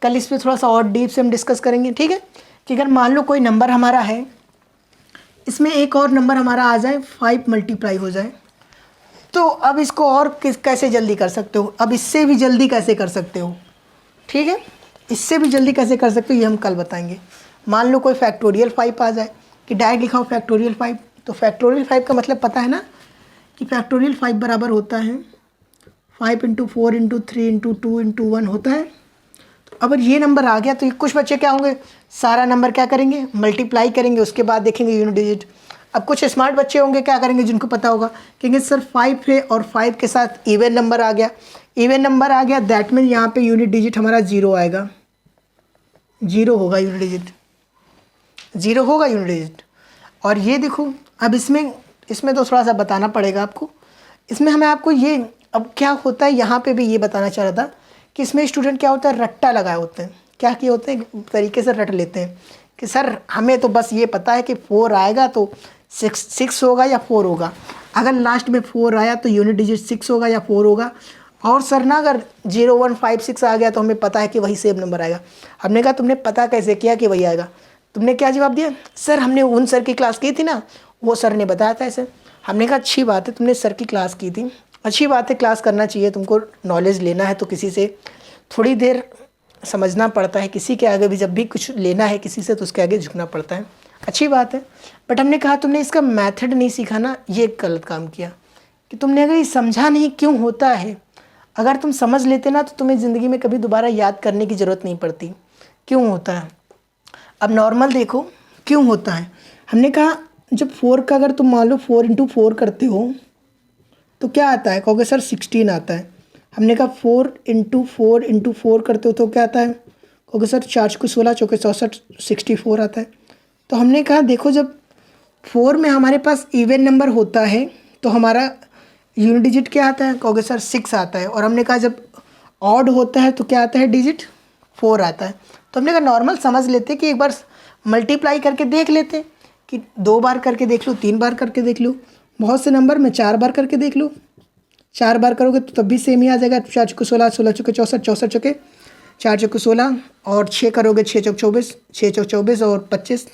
[SPEAKER 1] कल इस पर थोड़ा सा और डीप से हम डिस्कस करेंगे। ठीक है, कि अगर मान लो कोई नंबर हमारा है, इसमें एक और नंबर हमारा आ जाए 5 मल्टीप्लाई हो जाए, तो अब इसको और कैसे जल्दी कर सकते हो, अब इससे भी जल्दी कैसे कर सकते हो। ठीक है, इससे भी जल्दी कैसे कर सकते हो ये हम कल बताएंगे। मान लो कोई फैक्टोरियल 5 आ जाए, कि डायरेक्ट लिखा हो फैक्टोरियल 5, तो फैक्टोरियल 5 का मतलब पता है ना कि फैक्टोरियल 5 बराबर होता है 5 इंटू 4 इंटू 3 इंटू 2 इंटू 1 होता है। तो अगर ये नंबर आ गया तो कुछ बच्चे क्या होंगे, सारा नंबर क्या करेंगे, मल्टीप्लाई करेंगे, उसके बाद देखेंगे यूनिट डिजिट। अब कुछ स्मार्ट बच्चे होंगे क्या करेंगे, जिनको पता होगा, कहेंगे सर 5 है और 5 के साथ इवन नंबर आ गया, इवन नंबर आ गया, दैट मीन यहाँ पे यूनिट डिजिट हमारा 0 आएगा, 0 होगा यूनिट डिजिट, 0 होगा यूनिट डिजिट। और ये देखो अब इसमें तो थोड़ा सा बताना पड़ेगा आपको। इसमें हमें आपको ये अब क्या होता है, यहाँ पे भी ये बताना चाह रहा था कि इसमें स्टूडेंट क्या होता है, रट्टा लगाए होते हैं। क्या किए होते हैं, तरीके से रट लेते हैं कि सर हमें तो बस ये पता है कि 4 आएगा तो 6 होगा या 4 होगा, अगर लास्ट में 4 आया तो यूनिट डिजिट 6 होगा या 4 होगा। और सर ना अगर 0 1 5 6 आ गया तो हमें पता है कि वही सेम नंबर आएगा। हमने कहा तुमने पता कैसे किया कि वही आएगा, तुमने क्या जवाब दिया, सर हमने उन सर की क्लास की थी ना, वो सर ने बताया था ऐसे। हमने कहा अच्छी बात है, तुमने सर की क्लास की थी, अच्छी बात है, क्लास करना चाहिए, तुमको नॉलेज लेना है तो किसी से थोड़ी देर समझना पड़ता है, किसी के आगे भी जब भी कुछ लेना है किसी से तो उसके आगे झुकना पड़ता है, अच्छी बात है। बट हमने कहा तुमने इसका मेथड नहीं सीखा ना, ये गलत काम किया कि तुमने अगर ये समझा नहीं क्यों होता है। अगर तुम समझ लेते ना तो तुम्हें ज़िंदगी में कभी दोबारा याद करने की ज़रूरत नहीं पड़ती क्यों होता है। अब नॉर्मल देखो क्यों होता है, हमने कहा जब 4 का अगर तुम मान लो 4 इंटू 4 करते हो तो क्या आता है, कहोगे सर 16 आता है। हमने कहा 4 इंटू 4 करते हो तो क्या आता है, कहोगे सर 4 को 16 चौके 64 64 आता है। तो हमने कहा देखो जब 4 में हमारे पास इवन नंबर होता है तो हमारा यूनिट डिजिट क्या आता है, कहोगे सर 6 आता है। और हमने कहा जब ऑड होता है तो क्या आता है डिजिट, 4 आता है। तो हमने कहा नॉर्मल समझ लेते कि एक बार मल्टीप्लाई करके देख लेते कि 2 बार करके देख लो, 3 बार करके देख लो, बहुत से नंबर में 4 बार करके देख लो। 4 बार करोगे तो तब भी सेम ही आ जाएगा, 4 चौके 16 16 चौके 64 64 चौके 4 चौके 16 और 6 करोगे 6 चौक 24 6 चौक 24 और 25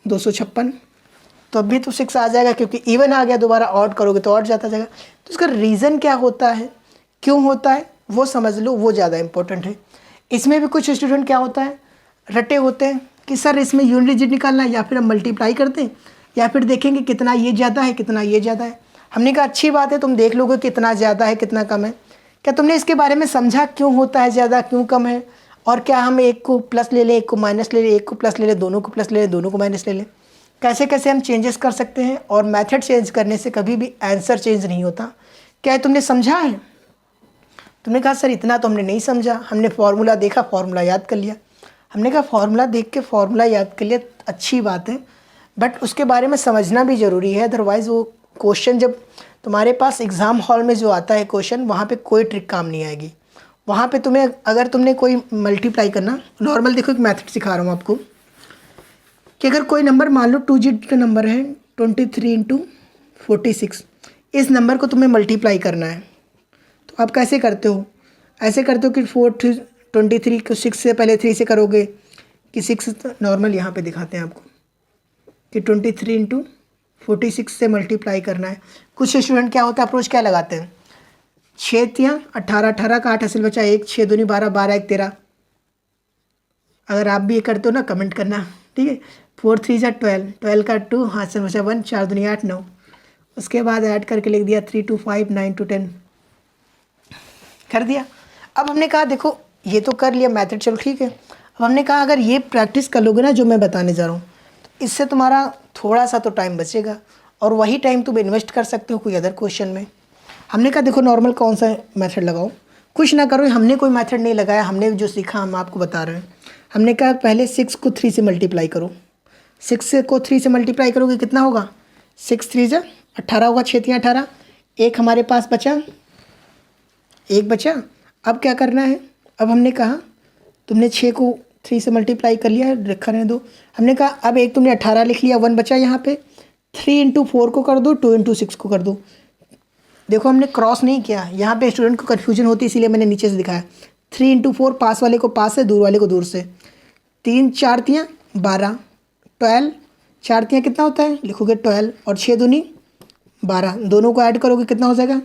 [SPEAKER 1] 256, तो अब भी तो 6 आ जाएगा क्योंकि इवन आ गया, दोबारा ऑड करोगे तो ऑड जाता जाएगा। तो इसका रीज़न क्या होता है, क्यों होता है वो समझ लो, वो ज़्यादा इंपॉर्टेंट है। इसमें भी कुछ स्टूडेंट क्या होता है, रटे होते हैं कि सर इसमें यूनिट डिजिट निकालना है, या फिर हम मल्टीप्लाई करते हैं या फिर देखेंगे कितना ये ज़्यादा है कितना ये ज़्यादा है। हमने कहा अच्छी बात है, तुम देख लोगे कितना ज़्यादा है कितना कम है। क्या तुमने इसके बारे में समझा क्यों होता है ज़्यादा क्यों कम है, और क्या हम एक को प्लस ले लें एक को माइनस ले लें, एक को प्लस ले लें दोनों को प्लस ले लें दोनों को माइनस ले लें, कैसे कैसे हम चेंजेस कर सकते हैं। और मेथड चेंज करने से कभी भी आंसर चेंज नहीं होता। क्या तुमने समझा है, तुमने कहा सर इतना तो हमने नहीं समझा, हमने फार्मूला देखा फार्मूला याद कर लिया। हमने कहा फार्मूला देख के फार्मूला याद कर लिया अच्छी बात है, बट उसके बारे में समझना भी ज़रूरी है। अदरवाइज़ वो क्वेश्चन जब तुम्हारे पास एग्ज़ाम हॉल में जो आता है क्वेश्चन, वहाँ पे कोई ट्रिक काम नहीं आएगी। वहाँ पे तुम्हें अगर तुमने कोई मल्टीप्लाई करना, नॉर्मल देखो एक मेथड सिखा रहा हूँ आपको कि अगर कोई नंबर मान लो 2 डिजिट का नंबर है 23 इंटू 46, इस नंबर को तुम्हें मल्टीप्लाई करना है, तो आप कैसे करते हो? ऐसे करते हो कि 23 को 6 से पहले 3 से करोगे कि 6 नॉर्मल यहाँ पे दिखाते हैं आपको कि 23 इंटू 46 से मल्टीप्लाई करना है। कुछ स्टूडेंट क्या होता है अप्रोच क्या लगाते हैं, 6 तियाँ 18, 18 का 8 हासिल बचा 1, 6 दूनी 12, 12 1 13। अगर आप भी ये करते हो ना कमेंट करना, ठीक है। 4 3 जा 12, 12 का 2 हासिल बचा 1, 4 दूनी 8 9। उसके बाद ऐड करके लिख दिया 3 2 5 9 2 10 कर दिया। अब हमने कहा देखो ये तो कर लिया मैथड, चलो ठीक है। अब हमने कहा अगर ये प्रैक्टिस कर लोगे ना जो मैं बताने जा रहा हूँ, तो इससे तुम्हारा थोड़ा सा तो टाइम बचेगा और वही टाइम तुम इन्वेस्ट कर सकते हो कोई अदर क्वेश्चन में। हमने कहा देखो नॉर्मल कौन सा मेथड लगाओ, कुछ ना करो, हमने कोई मेथड नहीं लगाया, हमने जो सीखा हम आपको बता रहे हैं। हमने कहा पहले 6 को 3 से मल्टीप्लाई करो, 6 को 3 से मल्टीप्लाई करोगे कितना होगा, 6 3 जा 18 होगा, 6 3 18, एक हमारे पास बचा, एक बचा। अब क्या करना है, अब हमने कहा तुमने 6 को 3 से मल्टीप्लाई कर लिया, रखा रहने दो। हमने कहा अब एक तुमने 18 लिख लिया, 1 बचा यहाँ पे, 3 इंटू 4 को कर दो, 2 इंटू 6 को कर दो। देखो हमने क्रॉस नहीं किया, यहाँ पे स्टूडेंट को कन्फ्यूजन होती है इसीलिए मैंने नीचे से दिखाया। 3 इंटू 4 पास वाले को पास से, दूर वाले को दूर से। 3 4 तियाँ 12, 12 4 तियाँ कितना होता है लिखोगे 12, और 6 दूनी 12, दोनों को ऐड करोगे कितना हो जाएगा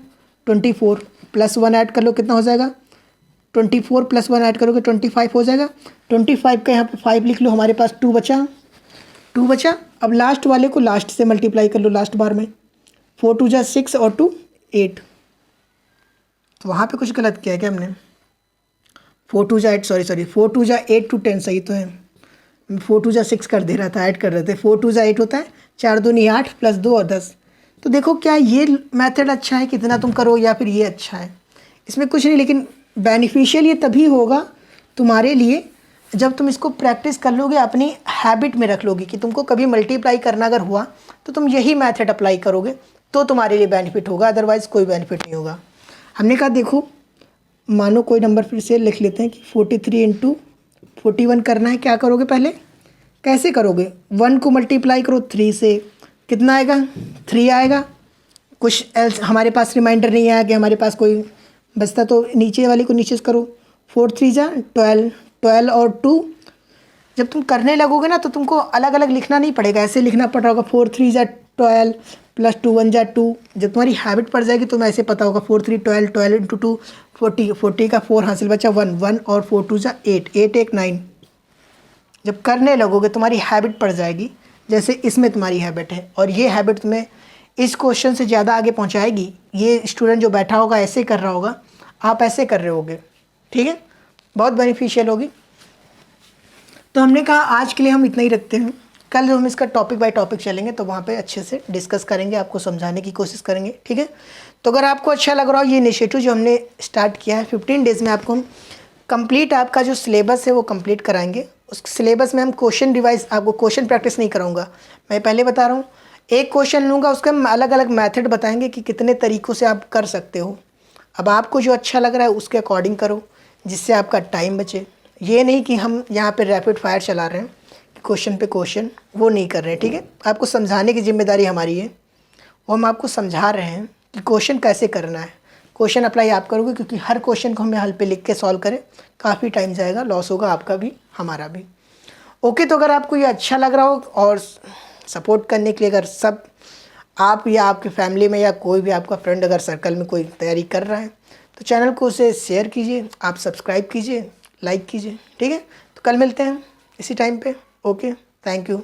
[SPEAKER 1] 24, प्लस 1 ऐड कर लो कितना हो जाएगा 24, प्लस 1 ऐड करोगे 25 हो जाएगा। 25 का यहाँ पे 5 लिख लो, हमारे पास 2 बचा, 2 बचा। अब लास्ट वाले को लास्ट से मल्टीप्लाई कर लो, लास्ट बार में 4 2 जा 6 और 2 8। तो वहाँ पे कुछ गलत किया है क्या हमने, 4 2 जा 8, सॉरी 4 2 जा 8 to 10 सही तो है, 4 2 जा 6 कर दे रहा था, ऐड कर रहे थे। 4 2 जा 8 होता है, 4 दूनी 8 प्लस 2 और 10। तो देखो क्या ये मेथड अच्छा है कितना तुम करो या फिर ये अच्छा है, इसमें कुछ नहीं, लेकिन बेनिफिशियल ये तभी होगा तुम्हारे लिए जब तुम इसको प्रैक्टिस कर लोगे, अपनी हैबिट में रख लोगे कि तुमको कभी मल्टीप्लाई करना अगर हुआ तो तुम यही मेथड अप्लाई करोगे तो तुम्हारे लिए बेनिफिट होगा, अदरवाइज़ कोई बेनिफिट नहीं होगा। हमने कहा देखो मानो कोई नंबर फिर से लिख लेते हैं कि 43 इंटू 41 करना है, क्या करोगे पहले, कैसे करोगे, 1 को मल्टीप्लाई करो 3 से, कितना आएगा 3 आएगा, कुछ एल्स हमारे पास रिमाइंडर नहीं आया कि हमारे पास कोई बचता, तो नीचे वाले को नीचे से करो, 4 3 जा 12, 12 और 2। जब तुम करने लगोगे ना तो तुमको अलग अलग लिखना नहीं पड़ेगा, ऐसे लिखना पड़ रहा होगा 4 3 जा 12 प्लस 2 1 जा 2। जब तुम्हारी हैबिट पड़ जाएगी तो ऐसे पता होगा 4 3 12, 12 इंटू 2 40, 40 का 4 हासिल बचा 1, 1 और 4 2 जा 8, 8 1 9। जब करने लगोगे तुम्हारी हैबिट पड़ जाएगी, जैसे इसमें तुम्हारी हैबिट है, और ये हैबिट तुम्हें इस क्वेश्चन से ज़्यादा आगे पहुंचाएगी। ये स्टूडेंट जो बैठा होगा ऐसे कर रहा होगा, आप ऐसे कर रहे होगे, ठीक है, बहुत बेनिफिशियल होगी। तो हमने कहा आज के लिए हम इतना ही रखते हैं, कल हम इसका टॉपिक बाय टॉपिक चलेंगे तो वहाँ पे अच्छे से डिस्कस करेंगे, आपको समझाने की कोशिश करेंगे, ठीक है। तो अगर आपको अच्छा लग रहा हो ये इनिशिएटिव जो हमने स्टार्ट किया है, 15 डेज़ में आपको हम कंप्लीट आपका जो सिलेबस है वो कंप्लीट कराएंगे। उस सिलेबस में हम क्वेश्चन रिवाइज, आपको क्वेश्चन प्रैक्टिस नहीं कराऊंगा, मैं पहले बता रहा हूँ, एक क्वेश्चन लूँगा उसके हम अलग अलग मेथड बताएंगे कि कितने तरीक़ों से आप कर सकते हो। अब आपको जो अच्छा लग रहा है उसके अकॉर्डिंग करो, जिससे आपका टाइम बचे। ये नहीं कि हम यहाँ पे रैपिड फायर चला रहे हैं, क्वेश्चन पे क्वेश्चन, वो नहीं कर रहे हैं, ठीक है। आपको समझाने की जिम्मेदारी हमारी है, वो हम आपको समझा रहे हैं कि क्वेश्चन कैसे करना है। क्वेश्चन अप्लाई आप करोगे, क्योंकि हर क्वेश्चन को हमें हल पे लिख के सॉल्व करें, काफ़ी टाइम जाएगा, लॉस होगा आपका भी हमारा भी। ओके, तो अगर आपको ये अच्छा लग रहा हो और सपोर्ट करने के लिए अगर सब आप या आपके फैमिली में या कोई भी आपका फ्रेंड अगर सर्कल में कोई तैयारी कर रहा है तो चैनल को उसे शेयर कीजिए, आप सब्सक्राइब कीजिए, लाइक कीजिए, ठीक है। तो कल मिलते हैं इसी टाइम पे। Okay, thank you.